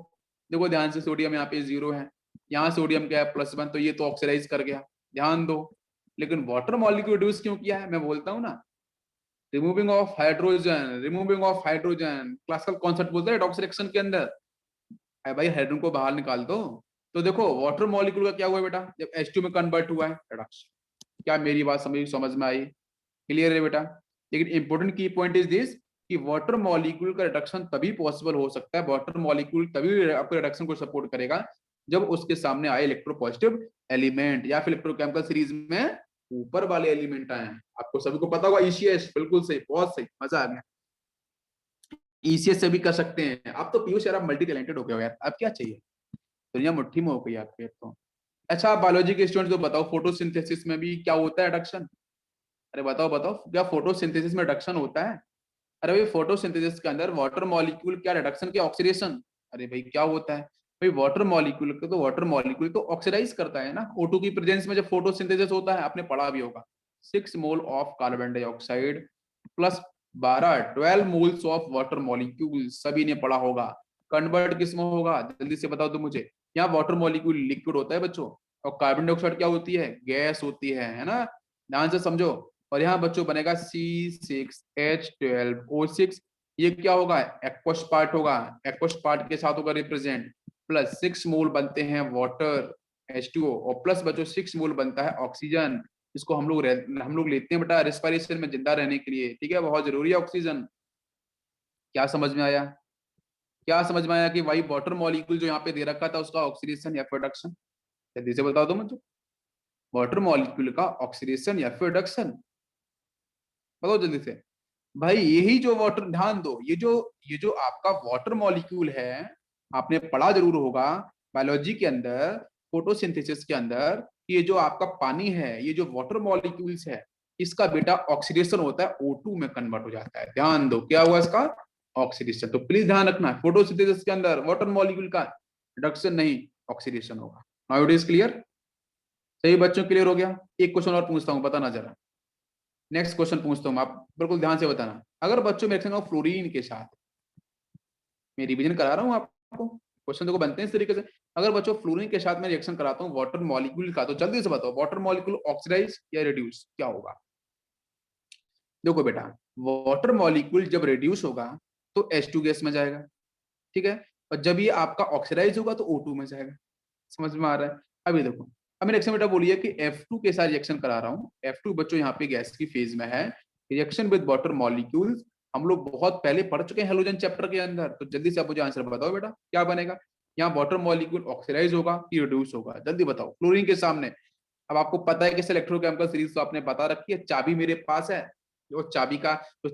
देखो ध्यान से, सोडियम यहाँ पे 0 है, यहाँ सोडियम क्या है +1, तो ये तो ऑक्सीडाइज कर गया, ध्यान दो। लेकिन वाटर मॉलिक्यूल रिड्यूस क्यों किया है, मैं बोलता हूँ ना, removing of hydrogen, removing of hydrogen, classical concept बोलते हैं रिडॉक्स रिएक्शन के अंदर, है भाई हाइड्रोजन को बाहर निकाल दो। तो देखो वाटर मॉलिक्यूल का क्या हुआ बेटा, जब H2 में कन्वर्ट हुआ है रिडक्शन। क्या मेरी बात समझ में आई, क्लियर है बेटा? लेकिन इंपॉर्टेंट की पॉइंट इज दिस कि वाटर मॉलिक्यूल का रिडक्शन तभी पॉसिबल हो सकता है, वाटर मॉलिक्यूल तभी आपके रिडक्शन को सपोर्ट करेगा जब उसके सामने आए इलेक्ट्रोपॉजिटिव एलिमेंट या फिर इलेक्ट्रोकेमिकल सीरीज में ऊपर वाले एलिमेंट आए। आपको सभी को पता होगा ECS, बिल्कुल सही, बहुत सही, मजा आ गया। ECS से भी कर सकते हैं। आप तो पीयूष यार, आप मल्टी टैलेंटेड हो गए यार, अब क्या चाहिए, दुनिया मुट्ठी में हो गई आपके तो। अच्छा आप बायोलॉजी के स्टूडेंट को बताओ, फोटोसिंथेसिस में भी क्या होता है रिडक्शन, अरे बताओ बताओ, क्या फोटोसिंथेसिस में रिडक्शन होता है? अरे भाई फोटोसिंथेसिस के अंदर वाटर मॉलिक्यूल क्या रिडक्शन क्या ऑक्सीडेशन, अरे भाई क्या होता है भाई, वाटर मॉलिक्यूल को तो वाटर मॉलिक्यूल तो ऑक्सीडाइज करता है ना, O2 की प्रेजेंस में जब फोटोसिंथेसिस होता है, आपने पढ़ा भी होगा, 6 mole of carbon dioxide plus 12 moles of water molecule, सभी ने पढ़ा होगा। कन्वर्ट किस में होगा, जल्दी से बताओ तो मुझे, यहाँ वाटर मॉलिक्यूल लिक्विड होता है बच्चों, और कार्बन डाइऑक्साइड क्या होती है, गैस होती है ना, ध्यान से समझो। और यहाँ बच्चों बनेगा C6H12O6, ये क्या होगा, एक्वस पार्ट होगा, एक्वस पार्ट के साथ होगा रिप्रेजेंट, प्लस 6 मोल बनते हैं वाटर H2O, और प्लस बच्चों 6 मोल बनता है ऑक्सीजन, इसको हम लोग लेते हैं बेटा रेस्पिरेशन में जिंदा रहने के लिए, ठीक है, बहुत जरूरी है ऑक्सीजन। क्या समझ में आया, क्या समझ में आया कि भाई वाटर मॉलिक्यूल जो यहाँ पे दे रखा था उसका ऑक्सीडेशन या प्रोडक्शन, जल्दी से बता दो मुझे, वाटर मॉलिक्यूल का ऑक्सीडेशन या प्रोडक्शन, बताओ जल्दी से भाई। यही जो वाटर, ध्यान दो, ये जो आपका वाटर मॉलिक्यूल है, आपने पढ़ा जरूर होगा बायोलॉजी के अंदर, फोटोसिंथेसिस के अंदर, ये जो आपका पानी है, ये जो वाटर मॉलिक्यूल्स है, इसका बेटा ऑक्सीडेशन होता है, O2 में कन्वर्ट हो जाता है, ध्यान दो क्या हुआ इसका, ऑक्सीडेशन। तो प्लीज ध्यान रखना फोटोसिंथेसिस के अंदर वाटर मॉलिक्यूल का रिडक्शन नहीं, ऑक्सीडेशन होगा। नाउ इट इज क्लियर, सही बच्चों, क्लियर हो गया? एक क्वेश्चन और पूछता हूँ, बताना जरा, नेक्स्ट क्वेश्चन पूछता हूँ, आप बिल्कुल ध्यान से बताना। अगर बच्चों में रिएक्शन फ्लोरीन के साथ, मैं रिवीजन करा रहा हूँ आपको, क्वेश्चन देखो बनते हैं इस तरीके से, अगर बच्चों फ्लोरीन के साथ मैं रिएक्शन कराता हूँ वाटर मॉलिक्यूल का, तो जल्दी से बताओ वाटर मॉलिक्यूल ऑक्सीडाइज या रिड्यूस क्या होगा? देखो बेटा, वाटर मॉलिक्यूल जब रिड्यूस होगा तो H2 गैस में जाएगा, ठीक है, और जब ये आपका ऑक्सीडाइज होगा तो O2 में जाएगा। समझ में आ रहा है? अभी देखो, अब रिएक्शन बेटा बोलिए कि F2 के साथ रिएक्शन करा रहा हूँ, F2 बच्चों यहाँ पे गैस की फेज में है, रिएक्शन विद वाटर मॉलिक्यूल्स, हम लोग बहुत पहले पढ़ चुके हैं हेलोजन चैप्टर के अंदर, तो जल्दी से आप मुझे आंसर बताओ बेटा क्या बनेगा, यहाँ वाटर मॉलिक्यूल ऑक्सीडाइज होगा कि रिड्यूस होगा, जल्दी बताओ फ्लोरीन के सामने। अब आपको पता है कि इलेक्ट्रोकेमिकल सीरीज तो आपने बता रखी है, चाबी मेरे पास है, जो चाबी का जो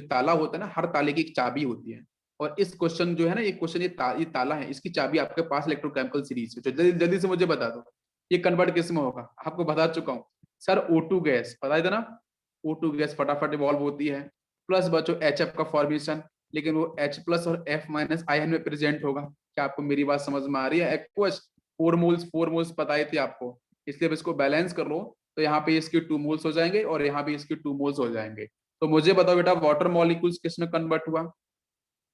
ताला होता है ना, हर ताले की एक चाबी होती है, और इस क्वेश्चन जो है ना, ये क्वेश्चन ये ताला है, इसकी चाबी आपके पास इलेक्ट्रोकेमिकल सीरीज है, तो जल्दी जल्दी से मुझे बता दो ये कन्वर्ट किस में होगा, आपको बता चुका हूँ सर, O2 गैस, पता है ना, O2 गैस फटाफट इवॉल्व होती है, प्लस बच्चों HF का फॉर्मेशन, लेकिन वो H प्लस और F माइनस आयन में प्रेजेंट होगा। क्या आपको मेरी बात समझ में आ रही है? एक्वस 4 मोल्स बताए थे आपको, इसलिए अब इसको बैलेंस कर लो, तो यहाँ पे इसके 2 मोल्स हो जाएंगे और यहाँ पे इसके 2 मोल्स हो जाएंगे। तो मुझे बताओ बेटा वाटर मॉलिक्यूल्स किस में कन्वर्ट हुआ,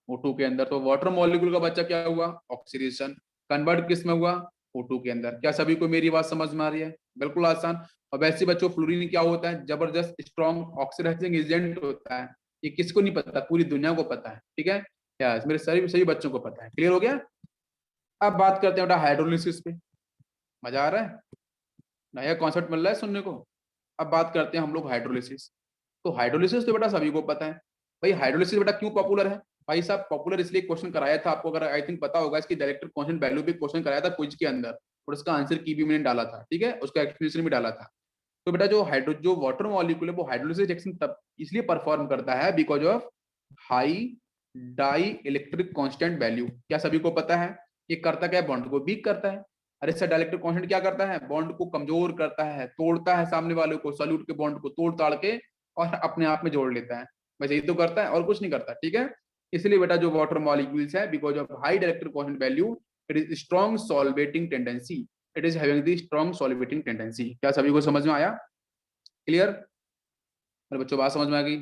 O2 के अंदर। तो वाटर मॉलिक्यूल का बच्चा क्या हुआ, ऑक्सीडेशन। कन्वर्ट किस में हुआ, O2 के अंदर। क्या सभी को मेरी बात समझ में आ रही है, बिल्कुल आसान। और वैसे बच्चों फ्लोरीन क्या होता है, जबरदस्त स्ट्रॉन्ग ऑक्सीडाइजिंग एजेंट होता है। ये किसको नहीं पता, पूरी दुनिया को पता है, ठीक है। क्या मेरे सभी सभी बच्चों को पता है, क्लियर हो गया। अब बात करते हैं बेटा हाइड्रोलिसिस पे। मजा आ रहा है, नया कॉन्सेप्ट मिल रहा है सुनने को। अब बात करते हैं हम लोग हाइड्रोलिसिस। तो हाइड्रोलिसिस तो बेटा सभी को पता है। भाई हाइड्रोलिसिस बेटा क्यों पॉपुलर है, भाई साहब पॉपुलर इसलिए क्वेश्चन कराया था आपको, अगर आई थिंक पता होगा, इसकी डायरेक्टर कॉन्स्टेंट वैल्यू भी क्वेश्चन कराया था क्विज के अंदर, और उसका आंसर की भी मैंने डाला था, ठीक है, उसका एक्सप्लेनेशन भी डाला था। तो बेटा जो वाटर मॉलिक्यूल है वो हाइड्रोलिसिस रिएक्शन तब इसलिए परफॉर्म करता है because of high dielectric constant value. क्या सभी को पता है, ये करता क्या है, बॉन्ड को वीक करता है। अरे सर डाइलेक्ट्रिक कांस्टेंट क्या करता है, बॉन्ड को कमजोर करता है, तोड़ता है सामने वाले को, सॉल्यूट के बॉन्ड को तोड़ ताड़ के और अपने आप में जोड़ लेता है। बस यही तो करता है और कुछ नहीं करता, ठीक है। इसलिए बेटा जो वाटर मॉलिक्यूल्स है because of high dielectric constant value, it is strong solvating tendency, it is having the strong solvating tendency. क्या सभी को समझ में आया, क्लियर। मेरे बच्चों बात समझ में आ गई,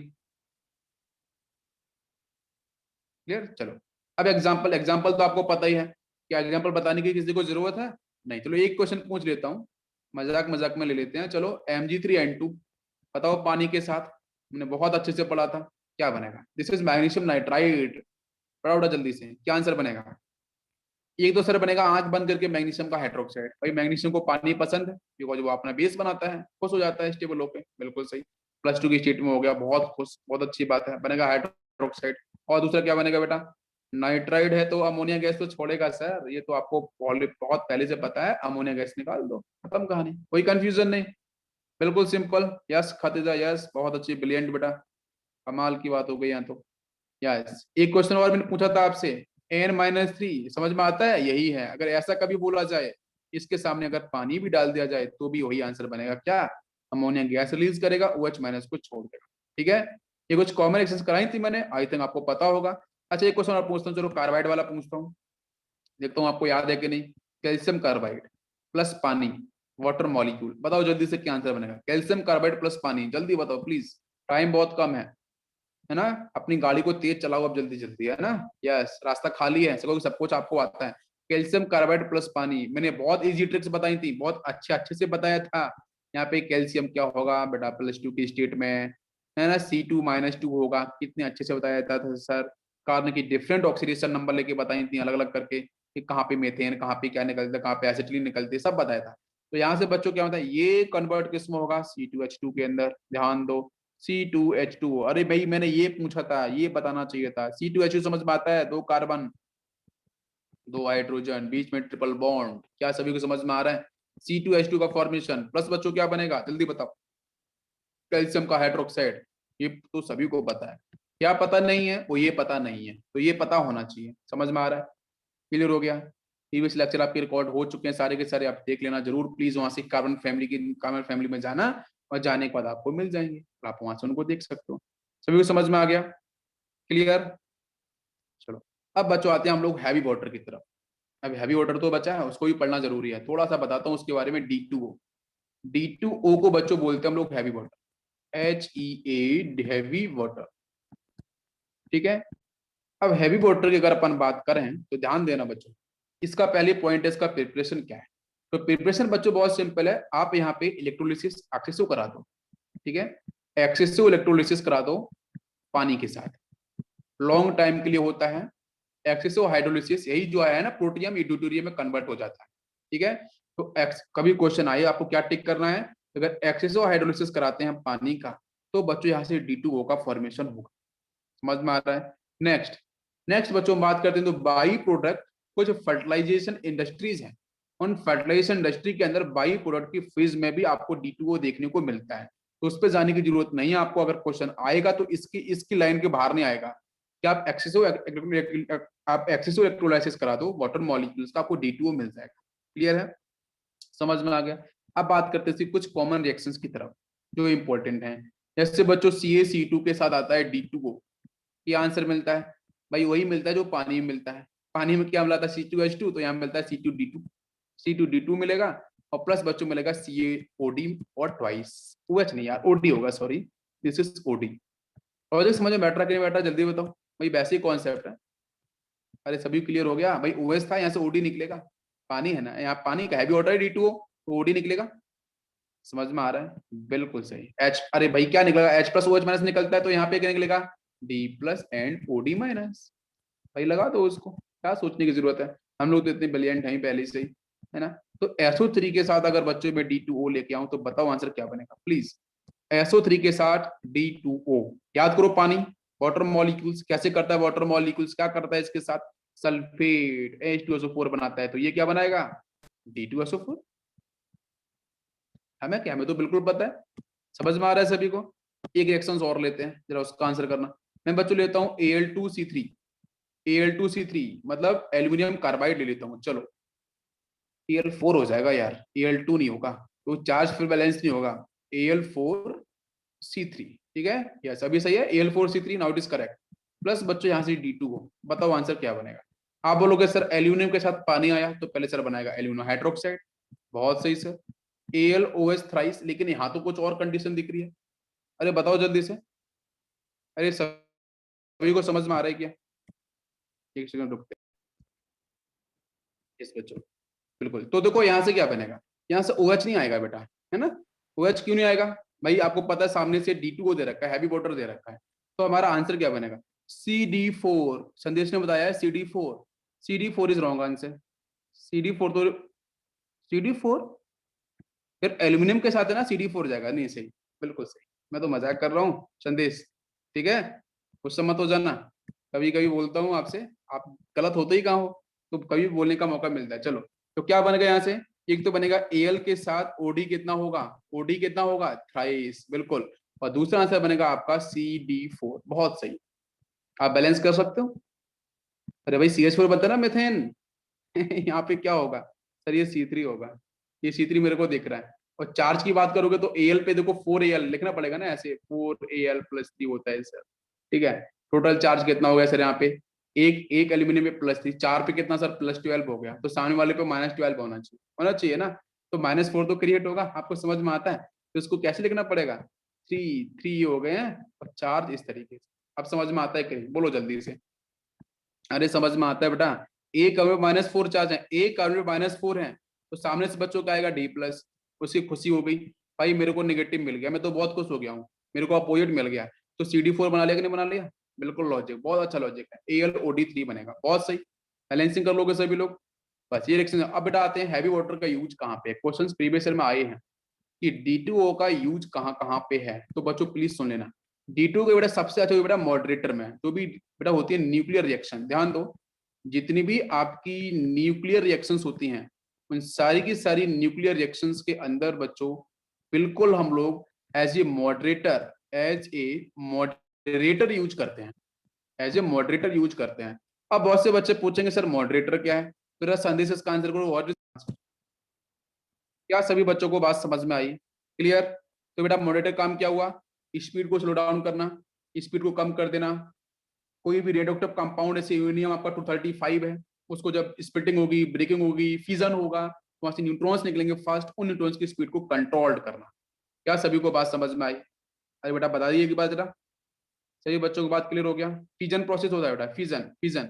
क्लियर। चलो अब एग्जाम्पल, एग्जाम्पल तो आपको पता ही है, क्या एग्जाम्पल बताने की किसी को जरूरत है, नहीं। चलो एक क्वेश्चन पूछ लेता हूँ, मजाक मजाक में ले लेते हैं। चलो Mg3N2 बताओ पानी के साथ, हमने बहुत अच्छे से पढ़ा था, क्या बनेगा। दिस इज मैग्नीशियम नाइट्राइड, पढ़ा उड़ा जल्दी से, क्या आंसर बनेगा। एक तो सर बनेगा आंख बंद करके मैग्नीशियम का हाइड्रोक्साइड। भाई मैग्नीशियम को पानी पसंद है बिकॉज वो अपना बेस बनाता है, खुश हो जाता है स्टेबल होकर, बिल्कुल सही। +2 की स्टेट में हो गया, बहुत खुश, बहुत अच्छी बात है, बनेगा हाइड्रोक्साइड। और दूसरा क्या बनेगा बेटा, नाइट्राइड है तो अमोनिया गैस तो छोड़ेगा सर, ये तो आपको बहुत पहले से पता है, अमोनिया गैस निकाल दो, खत्म कहानी, कोई कंफ्यूजन नहीं, बिल्कुल सिंपल। यस खतीजा यस, बहुत अच्छी, ब्रिलियंट बेटा, कमाल की बात हो गई यहाँ तो। यस एक क्वेश्चन और मैंने पूछा था आपसे, N-3 समझ में आता है, यही है। अगर ऐसा कभी बोला जाए, इसके सामने अगर पानी भी डाल दिया जाए तो भी वही आंसर बनेगा, क्या, अमोनिया गैस रिलीज करेगा, OH- को छोड़ देगा, ठीक है। ये कुछ कॉमन एक्सरसाइज कराई थी मैंने, आई थिंक आपको पता होगा। अच्छा एक क्वेश्चन और पूछता हूँ, चलो कार्बाइड वाला पूछता हूँ, देखता हूँ आपको याद है कि नहीं। कैल्शियम कार्बाइड प्लस पानी, वाटर मॉलिक्यूल, बताओ जल्दी से क्या आंसर बनेगा। कैल्शियम कार्बाइड प्लस पानी, जल्दी बताओ प्लीज, टाइम बहुत कम है ना। अपनी गाड़ी को तेज चलाओ अब जल्दी जल्दी, है ना। यस रास्ता खाली है, सब कुछ आपको आता है। कैल्शियम कार्बाइड प्लस पानी, मैंने बहुत इजी ट्रिक्स बताई थी, बहुत अच्छे अच्छे से बताया था। यहाँ पे कैल्शियम क्या होगा बेटा, +2 की स्टेट में, है ना, C2-2 होगा, कितने अच्छे से बताया था सर। कार्बन की डिफरेंट ऑक्सीडेशन नंबर लेके बताई थी अलग अलग करके, कि कहाँ पे मेथेन, कहाँ पे क्या निकलता है, कहाँ पे एसिटिलीन निकलती है, सब बताया था। तो यहाँ से बच्चों क्या होता है, ये कन्वर्ट किस में होगा, C2H2 के अंदर, ध्यान दो। C2H2, अरे भाई मैंने ये पूछा था, ये बताना चाहिए था। C2H2 समझ में आता है, 2 कार्बन 2 हाइड्रोजन बीच में ट्रिपल बॉन्ड, क्या सभी को समझ में आ रहा है। C2H2 का फॉर्मेशन प्लस बच्चों क्या बनेगा, जल्दी बताओ, कैल्शियम का हाइड्रोक्साइड। ये तो सभी को पता है, क्या पता नहीं है, वो ये पता नहीं है, तो ये पता होना चाहिए, समझ में आ रहा है, क्लियर हो गया। प्रीवियस लेक्चर आपके रिकॉर्ड हो चुके हैं सारे के सारे, आप देख लेना जरूर प्लीज, वहां से कार्बन फैमिली में जाना, और जाने के बाद आपको मिल जाएंगे, और आप वहां से उनको देख सकते हो। सभी को समझ में आ गया, क्लियर। चलो अब बच्चों आते हैं हम लोग हैवी वाटर की तरफ। अब हैवी वाटर तो बचा है, उसको भी पढ़ना जरूरी है, थोड़ा सा बताता हूँ उसके बारे में। D2O को बच्चों बोलते हैं हम लोग heavy water, HEA heavy water, ठीक है। अब हैवी वाटर की अगर अपन बात करें तो ध्यान देना बच्चों, इसका पहले पॉइंट है इसका प्रिपरेशन क्या है। तो प्रिपरेशन बच्चों बहुत सिंपल है, आप यहाँ पे इलेक्ट्रोलिसिस एक्सेसिव करा दो, ठीक है, एक्सेसिव इलेक्ट्रोलिसिस करा दो पानी के साथ, लॉन्ग टाइम के लिए होता है। एक्सेसिव हाइड्रोलिसिस यही जो है ना, प्रोटियम ये ड्यूटेरियम में कन्वर्ट हो जाता है, ठीक है। तो कभी क्वेश्चन आए आपको क्या टिक करना है, अगर एक्सेसिव हाइड्रोलिसिस कराते हैं पानी का, तो बच्चों यहाँ से D2O का फॉर्मेशन होगा, समझ में आ रहा है। नेक्स्ट नेक्स्ट बच्चों बात करते हैं, तो बाई प्रोडक्ट, कुछ फर्टिलाइजेशन इंडस्ट्रीज हैं, उन फर्टिलाइजेशन इंडस्ट्री के अंदर बाई प्रोडक्ट की फेज में भी आपको D2O देखने को मिलता है, तो उस पर जाने की जरूरत नहीं है आपको। अगर क्वेश्चन आएगा तो इसकी इसकी लाइन के बाहर नहीं आएगा कि आप एक्सेसिव इलेक्ट्रोलाइसिस करा दो वाटर मॉलिक्यूल्स का, आपको D2O मिल जाएगा, क्लियर है, समझ में आ गया। अब बात करते हैं कुछ कॉमन रिएक्शंस की तरफ जो इंपॉर्टेंट हैं। जैसे बच्चों CaC2 के साथ आता है D2O, ये आंसर मिलता है, भाई वही मिलता है जो पानी में मिलता है। पानी में क्या मिला था, C2H2, तो यहाँ मिलता है C2D2 मिलेगा, और प्लस बच्चों मिलेगा CaOD, और ट्वाइस OH नहीं यार, OD होगा, सॉरी, दिस इज OD। और जो समझ में बैठ रहा कि नहीं बैठ रहा जल्दी बताओ, भाई वैसे ही कॉन्सेप्ट है। अरे सभी क्लियर हो गया भाई, ओएस था, यहाँ से ओडी निकलेगा, पानी है ना, यहाँ पानी का हैवी वाटर है D2O, तो ओडी निकलेगा। समझ में आ रहा है, बिल्कुल सही। एच, अरे भाई क्या निकलेगा, H प्लस OH माइनस निकलता है, तो यहाँ पे क्या निकलेगा, D plus and OD minus. भाई लगा दो उसको, क्या सोचने की जरूरत है, हम लोग तो इतने ब्रिलियंट हैं पहले से ही, है ना। तो ऐसो थ्री के साथ अगर बच्चों में D2O लेके आऊं तो बताओ आंसर क्या बनेगा प्लीज। SO3 के साथ D2O, याद करो पानी, वाटर मॉलिक्यूल्स कैसे करता है, वाटर मॉलिक्यूल्स क्या करता है इसके साथ, सल्फेट H2SO4 बनाता है, तो ये क्या बनाएगा, D2SO4। हमें क्या, हमें तो बिल्कुल पता है। समझ में आ रहा है सभी को। एक रिएक्शन और लेते हैं, जरा उसका आंसर करना। मैं बच्चों लेता हूँ Al2C3, Al2C3 मतलब एल्यूमिनियम कार्बाइड ले लेता हूँ, चलो Al4 हो जाएगा यार, Al2 नहीं होगा, तो चार्ज फिर बैलेंस नहीं होगा, Al4C3, ठीक है, यस अभी सही है, Al4C3 now it is correct. Plus बच्चों यहाँ से D2O, बताओ आंसर क्या बनेगा। आप बोलोगे सर एल्यूमिनियम के साथ पानी आया तो पहले सर बनाएगा एल्यूमिनियम हाइड्रोक्साइड, बहुत सही सर, AlOH थ्राइस, लेकिन यहाँ तो कुछ और कंडीशन दिख रही है। अरे बताओ जल्दी से, अरे सभी को समझ में आ रहा है क्या, एक सेकंड रुकते हैं। इस बच्चों, बिल्कुल, तो देखो यहाँ से क्या बनेगा, यहाँ से OH नहीं आएगा बेटा, है ना। OH क्यों नहीं आएगा, भाई आपको पता है सामने से D2O दे रखा है, हैवी वाटर दे रखा है, तो हमारा आंसर क्या बनेगा, CD4। संदेश ने बताया है CD4, CD4 is wrong answer, CD4 तो, CD4 फिर एल्यूमिनियम के साथ है ना, CD4 जाएगा, नहीं सही, बिल्कुल सही, मैं तो मजाक कर रहा हूँ संदेश, ठीक है, गुस्सा मत हो जाना, कभी कभी बोलता हूँ आपसे, आप गलत होते ही कहाँ हो, तो कभी बोलने का मौका मिलता है। चलो, तो क्या बनेगा यहाँ से, एक तो बनेगा Al के साथ OD कितना होगा, OD कितना होगा थ्राइस, बिल्कुल, और दूसरा आंसर बनेगा आपका CD4, बहुत सही। आप बैलेंस कर सकते हो। अरे भाई CH4 बनता है ना मिथेन यहाँ पे क्या होगा, सर ये C3 होगा, ये C3 मेरे को दिख रहा है। और चार्ज की बात करोगे तो Al पे देखो 4Al लिखना पड़ेगा ना, ऐसे 4Al+3 होता है सर, ठीक है। टोटल चार्ज कितना हो गया सर यहाँ पे, एक एक एल्यूमिनियम पे +3, चार पे कितना सर +12 हो गया, तो सामने वाले पे -12 होना चाहिए ना, तो -4 तो क्रिएट होगा, आपको समझ में आता है, तो इसको कैसे लिखना पड़ेगा, 3 हो गए हैं, और चार्ज इस तरीके से। अब समझ में आता है कहीं, बोलो जल्दी से। अरे समझ में आता है बेटा, एक कार्बन में -4 चार्ज है, एक कार्बन में -4 है, तो सामने से बच्चों का आएगा D+, उसकी खुशी हो गई, भाई मेरे को नेगेटिव मिल गया, मैं तो बहुत खुश हो गया हूँ, मेरे को अपोजिट मिल गया, तो CD4 बना लिया कि नहीं बना लिया, बिल्कुल लॉजिक, बहुत अच्छा लॉजिक है, AlOD3 बनेगा, बहुत सही। बैलेंसिंग कर लोगे सभी लोग, बस ये रिएक्शन। अब बेटा आते हैं हैवी वाटर का यूज कहाँ पे, क्वेश्चन प्रीवियस ईयर में आए हैं कि D2O का यूज कहाँ कहाँ पे है, तो बच्चों प्लीज सुन लेना। D2O का बेटा सबसे अच्छा बेटा मॉडरेटर में, जो भी बेटा होती है न्यूक्लियर रिएक्शन, ध्यान दो, जितनी भी आपकी न्यूक्लियर रिएक्शंस होती हैं, उन सारी की सारी न्यूक्लियर रिएक्शंस के अंदर बच्चों बिल्कुल हम लोग एज ए मॉडरेटर यूज करते हैं, एज ए मॉडरेटर यूज करते हैं। अब बहुत से बच्चे पूछेंगे सर मॉडरेटर क्या है, तो संदेश इसका आंसर करो, व्हाट इज, क्या सभी बच्चों को बात समझ में आई, क्लियर। तो बेटा मॉडरेटर काम क्या हुआ, स्पीड को स्लो डाउन करना, स्पीड को कम कर देना, कोई भी रेडियोएक्टिव कंपाउंड ऐसे यूरेनियम आपका 235 है, उसको जब स्प्लिटिंग होगी, ब्रेकिंग होगी, फिजन होगा, वहां से न्यूट्रॉन्स निकलेंगे फास्ट, उन न्यूट्रॉन्स की स्पीड को कंट्रोल करना। क्या सभी को बात समझ में आई, अरे बेटा बता दिए की बात जरा, सभी बच्चों को बात क्लियर हो गया। फिजन प्रोसेस होता है बेटा, फिजन फिजन,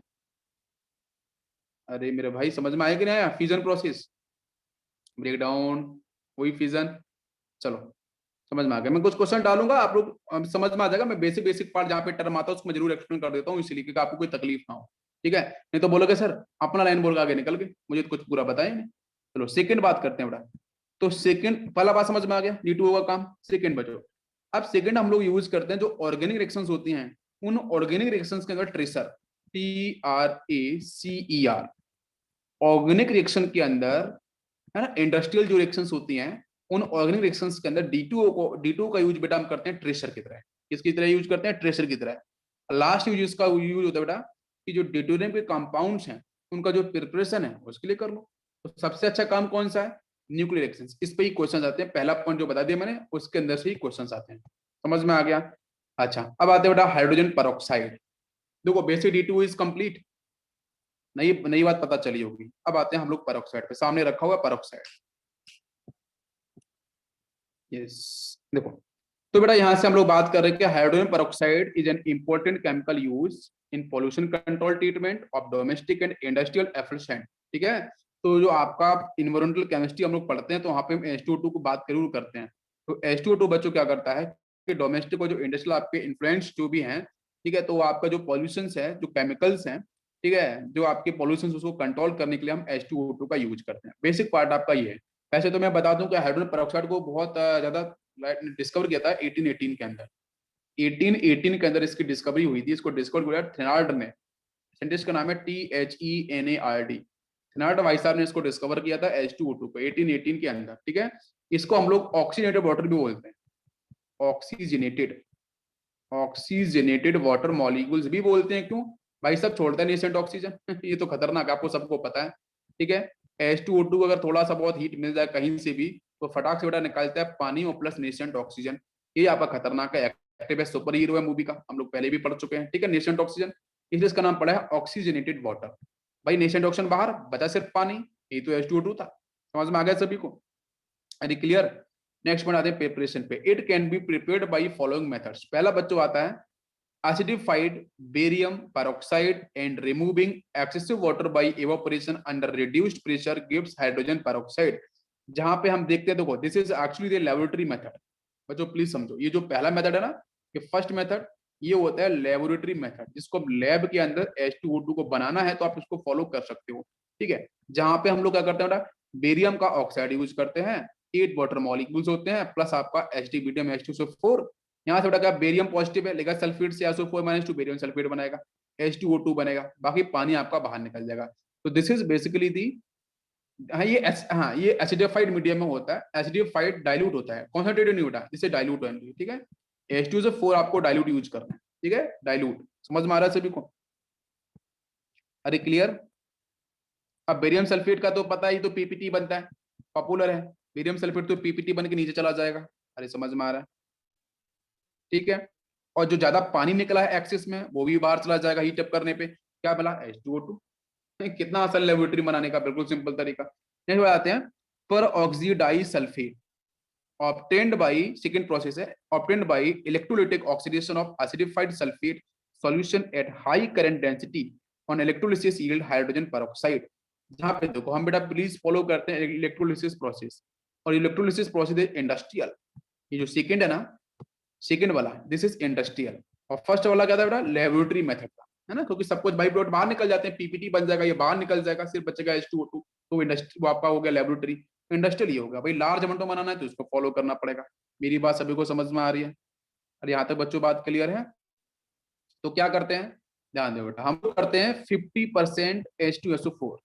अरे मेरे भाई समझ में आया कि नहीं आया, फिजन प्रोसेस, ब्रेक डाउन, वही फिजन, चलो समझ में आ गया। मैं कुछ क्वेश्चन डालूंगा, आप लोग समझ में आ जाएगा, मैं बेसिक बेसिक पार्ट जहाँ पे टर्म आता है उसको मैं जरूर एक्सप्लेन कर देता हूँ, इसलिए कि आपको कोई तकलीफ ना हो, ठीक है। नहीं तो बोलोगे सर अपना लाइन बोल के आगे निकल गए, मुझे तो कुछ पूरा बताया नहीं। चलो सेकंड बात करते हैं बेटा, तो सेकंड पहला बात समझ में आ गया, D2O का काम, सेकंड बचो। अब सेकंड हम लोग यूज करते हैं जो ऑर्गेनिक रिएक्शंस होती हैं, उन ऑर्गेनिक रिएक्शंस के अंदर ट्रेसर, TRACER, ऑर्गेनिक रिएक्शन के अंदर, है ना, इंडस्ट्रियल जो रिएक्शंस होती हैं, उन ऑर्गेनिक रिएक्शंस के अंदर D2O का यूज बेटा हम करते हैं ट्रेसर की तरह, किसकी तरह यूज करते हैं, ट्रेसर की तरह। लास्ट यूज इसका यूज होता है बेटा कि जो ड्यूटेरियम के कंपाउंड्स हैं उनका जो प्रिपरेशन है उसके लिए कर लो। तो सबसे अच्छा काम कौन सा है, न्यूक्लियर रिएक्शंस, इस पे ही क्वेश्चन आते हैं, पहला पॉइंट जो बता दिया मैंने उसके अंदर से ही क्वेश्चन आते हैं, समझ में आ गया। अच्छा अब आते हैं बेटा हाइड्रोजन परऑक्साइड, देखो बेसिक D2O इज कंप्लीट, नई नई बात पता चली होगी। अब आते हैं हम लोग परऑक्साइड पे, सामने रखा हुआ परऑक्साइड, यस देखो, तो बेटा यहाँ से हम लोग बात कर रहे हैं कि hydrogen peroxide is an important chemical use in pollution control treatment of domestic and industrial effluent. ठीक है, तो जो आपका इन्वायरमेंटल केमिस्ट्री हम लोग पढ़ते हैं तो वहाँ पे हम H2O2 को बात जरूर करते हैं। तो H2O2 बच्चों क्या करता है कि डोमेस्टिक और जो इंडस्ट्रियल आपके इन्फ्लुएंस जो भी हैं, ठीक है, तो आपका जो पॉल्यूशन है, जो केमिकल्स हैं, ठीक है, जो आपके पॉल्यूशन उसको कंट्रोल करने के लिए हम H2O2 का यूज करते हैं। बेसिक पार्ट आपका ये है। वैसे तो मैं बता दूं कि हाइड्रोजन पेरोक्साइड को बहुत ज्यादा डिस्कवर किया था 1818 के अंदर। 1818 के अंदर इसकी डिस्कवरी हुई थी। इसको डिस्कवर किया थेनार्ड ने। साइंटिस्ट का नाम है THENARD। थेनार्ड भाई साहब ने इसको डिस्कवर किया था H2O2 को 1818 के अंदर। ठीक है, इसको हम लोग ऑक्सीजनेटेड वाटर भी बोलते हैं। ऑक्सीजनेटेड ऑक्सीजनेटेड वाटर मॉलिक्यूल्स भी बोलते हैं। क्यों भाई साहब? छोड़ता नहीं सेंट ऑक्सीजन ये तो खतरनाक है, आपको सबको पता है। ठीक है, H2O2 को अगर थोड़ा सा बहुत हीट मिल जाए कहीं से भी तो फटाक से बेटा निकलता है पानी और प्लस नेसेंट ऑक्सीजन। ये आपका खतरनाक है। एक्टिव है, सुपर हीरो है मूवी का, हम लोग पहले भी पढ़ चुके हैं। ठीक है, नेसेंट ऑक्सीजन, इसलिए इसका नाम पड़ा है ऑक्सीजनेटेड वाटर। भाई नेसेंट ऑक्सीजन बाहर, बचा सिर्फ पानी। ये तो H2O2 था। समझ में आ गया सभी को? अरे क्लियर। नेक्स्ट पॉइंट आते हैं प्रिपरेशन पे। It can be prepared by following methods. पहला बच्चों आता है acidified barium peroxide and removing excessive water by evaporation under reduced pressure gives hydrogen peroxide। जहां पे हम देखते हैं, देखो this is actually the laboratory method. बच्चों प्लीज समझो, ये जो पहला मेथड है ना, ये फर्स्ट मेथड, ये होता है लेबोरेटरी मेथड, जिसको लैब के अंदर H2O2 को बनाना है तो आप इसको फॉलो कर सकते हो। ठीक है, जहां पे हम लोग क्या करते हैं, बेरियम का ऑक्साइड यूज करते हैं, 8 वाटर मॉलिक्यूल्स होते हैं, प्लस आपका HDBDM H2SO4। यहाँ से बेटा क्या, बेरियम पॉजिटिव है, लेगा सल्फेट से SO4 - 2 बेरियम सल्फेट बनेगा, H2O2 बनेगा, बाकी पानी आपका बाहर निकल जाएगा। तो दिस इज बेसिकली दी, हाँ ये एसिडिफाइड मीडियम में होता है। एसिडिफाइड डाइल्यूट होता है, कॉन्सेंट्रेटेड नहीं होता, जिससे डाइल्यूट होंगे। ठीक है, H2SO4 आपको डाइल्यूट यूज करना है। ठीक है, डाइल्यूट। समझ में आ रहा है सभी को? अरे क्लियर। अब बेरियम सल्फेट का तो पता ही, तो PPT बनता है, पॉपुलर है। बेरियम सल्फेट तो PPT बन के नीचे चला जाएगा। अरे समझ में आ रहा है? ठीक है, और जो ज्यादा पानी निकला है एक्सिस में वो भी बाहर चला जाएगा हीट अप करने पे। क्या मिला? H2O2। कितना आसान लेबोरेटरी बनाने का, बिल्कुल सिंपल तरीका। नेक्स्ट बताते हैं, पर oxidize sulphate obtained by, second process है, obtained by electrolytic oxidation of acidified sulfate solution at high current density on electrolysis yield hydrogen peroxide। जहां पे देखो हम बेटा प्लीज फॉलो करते हैं इलेक्ट्रोलिसिस प्रोसेस, और इलेक्ट्रोलिसिस प्रोसेस है इंडस्ट्रियल। ये जो सेकंड है ना, सेकंड वाला, दिस इज इंडस्ट्रियल। और फर्स्ट वाला क्या था बेटा? लेबोरेटरी मेथड था, है ना, क्योंकि सब कुछ बाई प्रोडक्ट बाहर निकल जाते हैं, PPT बन जाएगा, ये बाहर निकल जाएगा, सिर्फ बचेगा H2O2। तो इंडस्ट्री वो आपका हो गया लेबोरेटरी। इंडस्ट्रियल ये होगा भाई, लार्ज अमाउंट में बनाना है तो इसको फॉलो करना पड़ेगा। मेरी बात सभी को समझ में आ रही है? और यहाँ तक बच्चों बात क्लियर है? तो क्या करते हैं, ध्यान दो बेटा, हम लोग करते हैं 50% H2SO4।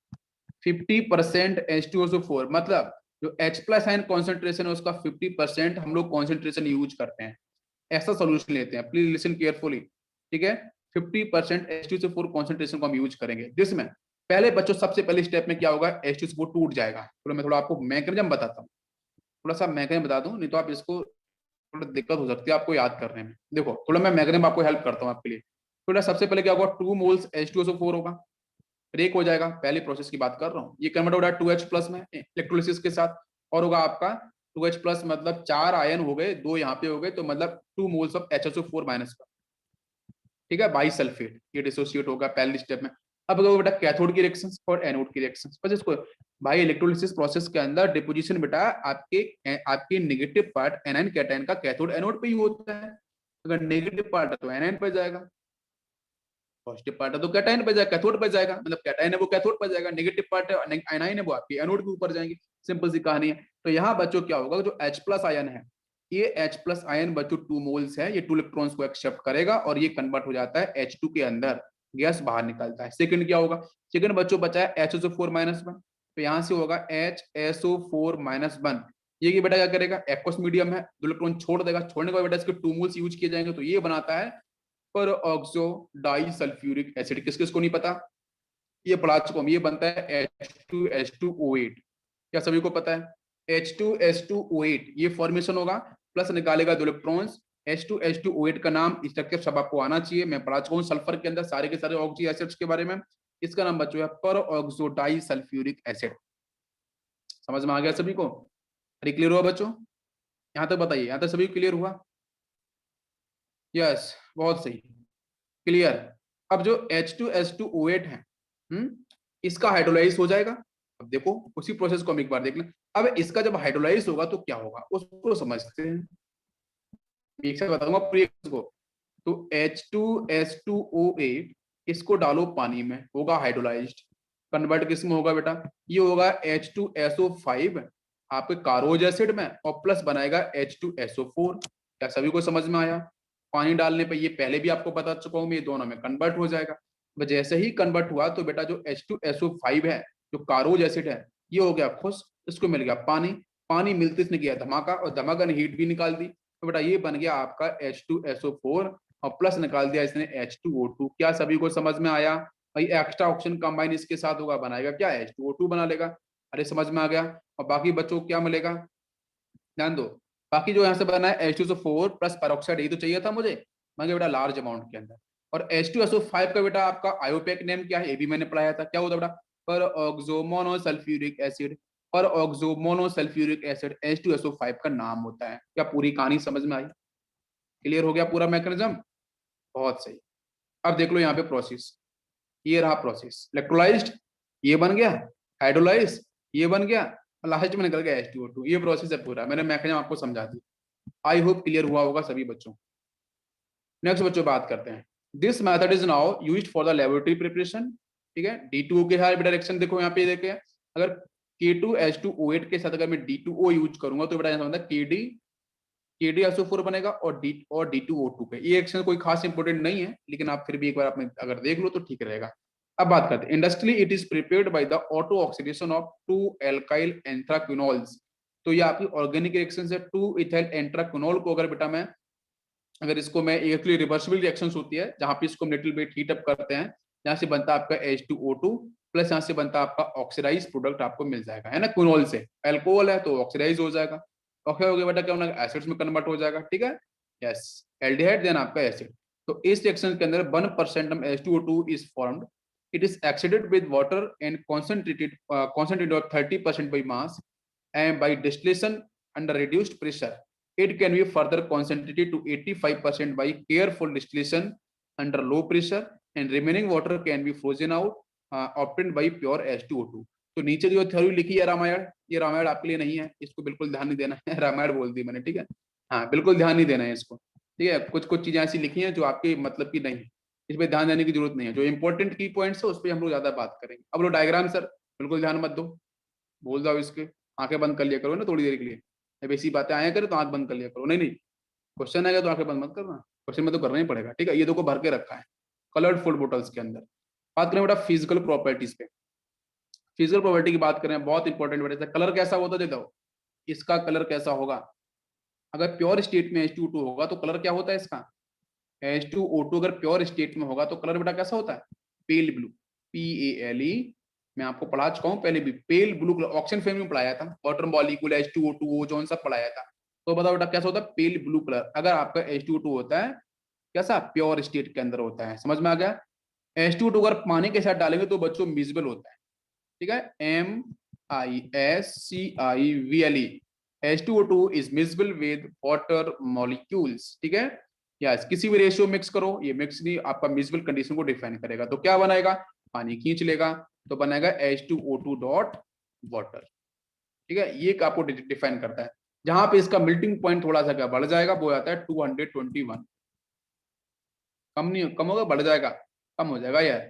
50% H2SO4 मतलब जो H प्लस आयन कॉन्सेंट्रेशन है उसका 50% हम लोग कॉन्सेंट्रेशन यूज करते हैं। ऐसा सोल्यूशन लेते हैं, प्लीज लिसन केयरफुली। ठीक है, 50% H2SO4 कॉन्सेंट्रेशन को हम यूज करेंगे, जिसमें पहले बच्चों सबसे पहले स्टेप में क्या होगा, H2SO4 टूट जाएगा। तो मैं थोड़ा आपको मैकेनिज्म बताता हूँ, थोड़ा सा मैकेनिज्म बता दूं, नहीं तो आप इसको थोड़ा दिक्कत हो सकती है आपको याद करने में। देखो थोड़ा मैं मैकेनिज्म आपको हेल्प करता हूँ आपके लिए। थोड़ा सबसे पहले क्या होगा, 2 मोल्स H2SO4 होगा, ब्रेक हो जाएगा। पहली प्रोसेस की बात कर रहा हूँ, ये कन्वर्ट हो रहा है 2H प्लस में इलेक्ट्रोलिसिस के साथ, और होगा आपका 2H प्लस मतलब 4 आयन हो गए, 2 यहाँ पे हो गए, तो मतलब 2 मोल्स ऑफ HSO4 माइनस का। ठीक है, बाई सल्फेट ये डिसोसिएट होगा पहले स्टेप में। अब अगर बेटा कैथोड की रिएक्शंस और एनोड की रिएक्शंस, बस इसको भाई इलेक्ट्रोलिसिस प्रोसेस के अंदर डिपोजिशन बेटा आपके आपके नेगेटिव पार्ट एनायन कैटायन का कैथोड एनोड पे ही होता है। अगर नेगेटिव पार्ट है तो एनायन पे जाएगा, पॉजिटिव पार्ट है तो कैटायन पे जाएगा, कैथोड पे जाएगा, मतलब कैटायन है वो कैथोड पे जाएगा, नेगेटिव पार्ट है आयनाइन है वो आपकी एनोड के ऊपर जाएंगे। सिंपल सी कहानी है। तो यहाँ बच्चों क्या होगा, जो H प्लस आयन है, ये H प्लस आयन बच्चों 2 मोल्स है, ये 2 इलेक्ट्रॉन्स को एक्सेप्ट करेगा और ये कन्वर्ट हो जाता है H2 के अंदर, गैस बाहर निकलता है। सेकंड क्या होगा, सेकंड बच्चों बचा है HSO4 माइनस 1, तो यहाँ से होगा HSO4 माइनस 1। ये बेटा क्या करेगा, एक्वस मीडियम है, 2 इलेक्ट्रॉन छोड़ देगा, छोड़ने के बाद बेटा इसके 2 मोल्स यूज किए जाएंगे, तो ये बनाता है पर ऑक्सो डाई सल्फ्यूरिक एसिड। किस किस को नहीं पता, ये पढ़ा चुका हूं, ये बनता है H2H2O8। क्या सभी को पता है? H2H2O8 ये फॉर्मेशन होगा, प्लस निकालेगा 2 इलेक्ट्रॉन्स। H2H2O8 का नाम स्ट्रक्चर सब आपको आना चाहिए, मैं पढ़ा चुका हूं सल्फर के अंदर सारे के सारे ऑक्सी एसिड्स के बारे में। इसका नाम बच्चों है पर ऑक्सो डाई सल्फ्यूरिक एसिड। समझ में आ गया सभी को? अरे क्लियर हुआ बच्चों? यहाँ तक बताइए, यहाँ तक सभी क्लियर हुआ? यस, बहुत सही, क्लियर। अब जो H2S2O8 है, इसका हाइड्रोलाइज हो जाएगा। अब देखो उसी प्रोसेस को हम एक बार देख लें। अब इसका जब हाइड्रोलाइज होगा तो क्या होगा उसको समझते हैं, एक साथ बताऊंगा पूरी को। तो H2S2O8 इसको डालो पानी में, होगा हाइड्रोलाइज्ड। कन्वर्ट किस में होगा बेटा, ये होगा H2SO5 आपके कार्बोज एसिड में, और प्लस बनाएगा H2SO4। क्या सभी को समझ में आया? पानी डालने पे ये पहले भी आपको बता चुका हूं मैं, ये दोनों में कन्वर्ट हो जाएगा। जैसे ही कन्वर्ट हुआ तो बेटा जो H2SO5 है, जो कार्बोज एसिड है, ये हो गया खुश, इसको मिल गया पानी। पानी मिलते इसने किया धमाका, और धमाका ने हीट भी निकाल दी। तो बेटा ये बन गया आपका H2SO4, और प्लस निकाल दिया इसने H2O2। क्या सभी को समझ में आया? भाई एक्स्ट्रा ऑक्सीजन कंबाइन इसके साथ होगा, बनाएगा क्या, H2O2 बना लेगा। अरे समझ में आ गया। और बाकी बच्चों को क्या मिलेगा, ध्यान दो। बाकी जो यहाँ से बना है H2SO4 प्लस पेरोक्साइड, ये तो चाहिए था मुझे, मैं बेटा लार्ज अमाउंट के अंदर। और H2SO5 का बेटा आपका आयोपेक नेम क्या है, ये भी मैंने पढ़ाया था, क्या होता है बेटा, पर ऑक्सोमोनोसल्फ्यूरिक एसिड। पर ऑक्सोमोनोसल्फ्यूरिक एसिड H2SO5 का नाम होता है। क्या पूरी कहानी समझ में आई? क्लियर हो गया पूरा मैकेनिज्म? बहुत सही। अब देख लो यहाँ पे प्रोसेस, ये रहा प्रोसेस, इलेक्ट्रोलाइज्ड ये बन गया, हाइड्रोलाइज ये बन गया, लास्ट में निकल गया H2O2। ये प्रोसेस है पूरा, मैंने मैकेनिज्म आपको समझा दी। आई होप क्लियर हुआ होगा सभी बच्चों। नेक्स्ट बच्चों बात करते हैं, this method is now used for the laboratory preparation. ठीक है, D2O के साथ डायरेक्शन देखो यहाँ पे देखे, अगर K2H2O8 के साथ अगर मैं D2O यूज करूंगा तो बेटा ऐसा होता है KDSO4 बनेगा, और D2O2 पे। ये एक्शन कोई खास इंपोर्टेंट नहीं है, लेकिन आप फिर भी एक बार आपने अगर देख लो तो ठीक रहेगा। अब बात करते हैं, industrially it is prepared by the auto oxidation of 2 alkyl anthraquinols. तो ये आपकी ऑर्गेनिक रिएक्शन है, 2 इथाइल एंथ्राक्विनोल को अगर बेटा मैं, अगर इसको मैं, एक्चुअली रिवर्सिबल रिएक्शन होती है जहां पे इसको लिटिल बिट हीट अप करते हैं, यहाँ से बनता है आपका H2O2, प्लस यहाँ से बनता है आपका ऑक्सीडाइज प्रोडक्ट आपको मिल जाएगा, है ना, क्विनोल से। अल्कोहल है तो ऑक्सीडाइज हो जाएगा, ओके हो गया बेटा, क्या होगा, एसिड्स में कन्वर्ट हो जाएगा। ठीक है, यस, एल्डिहाइड देन आपका एसिड। तो इस रिएक्शन के अंदर 1% H2O2 is formed. It is exceeded with water and concentrated of 30% by mass, and by distillation under reduced pressure it can be further concentrated to 85% by careful distillation under low pressure, and remaining water can be frozen out, obtained by pure H2O2। तो नीचे जो theory लिखी है रामायण, ये रामायण आपके लिए नहीं है, इसको बिल्कुल ध्यान नहीं देना है। रामायण बोल दी मैंने, ठीक है, हाँ बिल्कुल ध्यान नहीं देना है इसको। ठीक है, कुछ कुछ चीजें ऐसी लिखी हैं जो आपके मतलब की नहीं है, इस पे ध्यान देने की जरूरत नहीं है। जो इंपॉर्टेंट की पॉइंट्स है उस पर हम लोग ज्यादा बात करेंगे। अब लोग डायग्राम सर बिल्कुल ध्यान मत दो, बोल दो इसके, आंखें बंद कर लिया करो ना थोड़ी देर के लिए। जब ऐसी बातें आया करे तो आंख बंद कर लिया करो, नहीं नहीं, क्वेश्चन आएगा तो आंखें बंद मत करना, क्वेश्चन में तो करना ही पड़ेगा। ठीक है, ये देखो भर के रखा है कलर्ड फुल बोटल्स के अंदर। बात करें बेटा फिजिकल प्रॉपर्टीज पे, फिजिकल प्रॉपर्टी की बात करें, बहुत इंपॉर्टेंट बेटा, कलर कैसा होता है देखो, इसका कलर कैसा होगा, अगर प्योर स्टेट में H2O2 होगा तो कलर क्या होता है इसका, H2O2 अगर प्योर स्टेट में होगा तो कलर बेटा कैसा होता है, पेल ब्लू, PALE। मैं आपको पढ़ा चुका हूँ पहले भी, pale blue colour, oxygen fame में पढ़ाया था, वाटर मॉलिक्यूल H2O2 ओजोन सब पढ़ाया था। तो बताओ बेटा कैसा होता है, पेल ब्लू कलर, अगर आपका H2O2 होता है कैसा, प्योर स्टेट के अंदर होता है। समझ में आ गया? H2O2 अगर पानी के साथ डालेंगे तो बच्चों मिजिबल होता है। ठीक है, MISCIVLE, H2O2 is miscible with water molecules। ठीक है, यस, किसी भी रेशियो मिक्स करो, ये मिक्स नहीं आपका मिजिबल कंडीशन को डिफाइन करेगा। तो क्या बनाएगा, पानी खींच लेगा, तो बनाएगा H2O2 डॉट वाटर। ठीक है, ये आपको डिफाइन करता है। जहां पे इसका मेल्टिंग पॉइंट थोड़ा सा क्या बढ़ जाएगा, वो आता है 221, कम नहीं, कम होगा बढ़ जाएगा, कम हो जाएगा यार।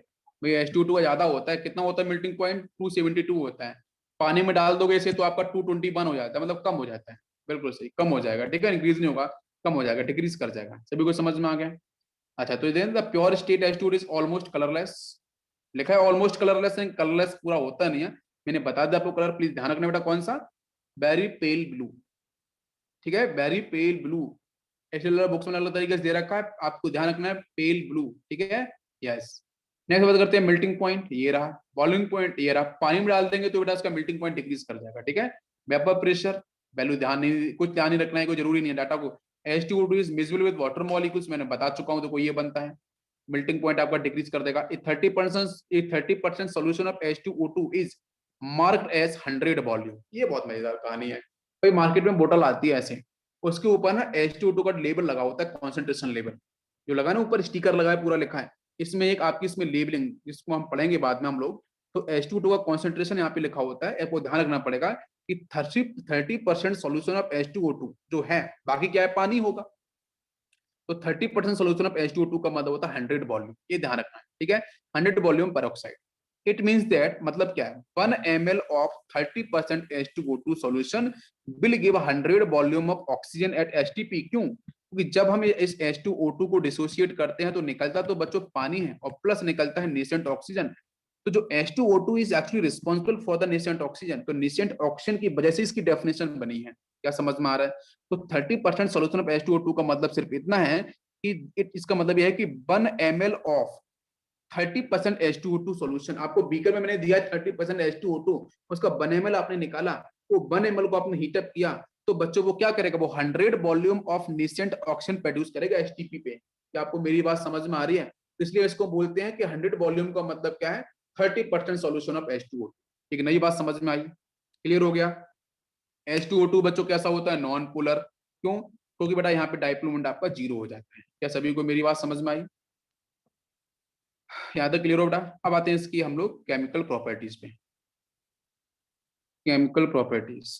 भाई H2O2 का ज्यादा होता है, कितना होता है मेल्टिंग पॉइंट, 272 होता है। पानी में डाल दोगे इसे तो आपका 221 हो जाता है, मतलब कम हो जाता है। बिल्कुल सही, कम हो जाएगा। ठीक है, इंक्रीज नहीं होगा, कम हो जाएगा, डिक्रीज कर जाएगा। सभी को समझ में आ गया? अच्छा, तो then the pure state H2O is almost colourless. लिखा है ऑलमोस्ट कलरलेस, कलरलेस पूरा होता नहीं है, मैंने बता दिया आपको कलर, प्लीज ध्यान रखना बेटा कौन सा, वेरी पेल ब्लू। ठीक है, वेरी पेल ब्लू, ऐसे बुक्स में अलग तरीके से दे रखा है, आपको ध्यान रखना है पेल ब्लू। ठीक है, यस। नेक्स्ट बात करते हैं मेल्टिंग पॉइंट, ये रहा, बॉइलिंग पॉइंट ये रहा, पानी में डाल देंगे तो बेटा इसका मेल्टिंग पॉइंट डिक्रीज कर जाएगा। ठीक है, वेपर प्रेशर वैल्यू ध्यान नहीं, कुछ ध्यान नहीं रखना है, कोई जरूरी नहीं है डाटा को। H2O2 is miscible with water molecules, मैंने बता चुका हूं, तो कोई ये बनता है, मेल्टिंग पॉइंट आपका डिक्रीज कर देगा। 30% solution of H2O2 is marked as 100 volume. ये बहुत मजेदार कहानी है भाई, मार्केट में बोतल आती है ऐसे, उसके ऊपर ना H2O2 का लेबल लगा होता है, कॉन्सेंट्रेशन लेवल। जो लगा ना ऊपर स्टिकर लगा है पूरा लिखा है, इसमें एक आपकी इसमें लेबलिंग जिसको हम पढ़ेंगे बाद में हम लोग, तो H2O का कॉन्सेंट्रेशन यहाँ पे लिखा होता है, आपको ध्यान रखना पड़ेगा कि 30% सोल्यूशन ऑफ H2O2 जो है, बाकी क्या है पानी होगा, तो 30% सोल्यूशन ऑफ H2O2 का मतलब होता है 100 वॉल्यूम, ये ध्यान रखना है, ठीक है, 100 वॉल्यूम पर ऑक्साइड। इट मींस दैट मतलब क्या है, 1 ml of 30% H2O2 solution will give 100 volume of oxygen at STP. क्यों? क्योंकि जब हम इस H2O2 को डिसोसिएट करते हैं तो निकलता तो बच्चों पानी है और प्लस निकलता है नेसेंट ऑक्सीजन। तो जो H2O2 is actually responsible for the nascent oxygen, तो नेसेंट ऑक्सीजन की वजह से इसकी डेफिनेशन बनी है। क्या समझ में आ रहा है? तो 30% सोल्यूशन ऑफ H2O2 का मतलब सिर्फ इतना है कि इसका मतलब यह है कि 1 ml ऑफ 30% H2O2 सॉल्यूशन, आपको बीकर में मैंने दिया 30% H2O2, उसका 1 ml आपने निकाला, वो 1 ml को आपने हीटअप किया, तो बच्चों वो क्या करेगा, वो 100 volume of nascent oxygen produce करेगा एचटीपी पे। क्या आपको मेरी बात समझ में आ रही है? इसलिए इसको बोलते हैं कि 100 वॉल्यूम का मतलब क्या है, 30% सॉल्यूशन ऑफ H2O2। ठीक है, नई बात समझ में आई? क्लियर हो गया? H2O2 बच्चों कैसा होता है, नॉन पोलर। क्यों? क्योंकि बेटा यहाँ पे डाइपोल मोमेंट आपका जीरो हो जाता है। क्या सभी को मेरी बात समझ में आई? यहाँ तक क्लियर हो बेटा? अब आते हैं इसकी हम लोग केमिकल प्रॉपर्टीज पे। Chemical properties,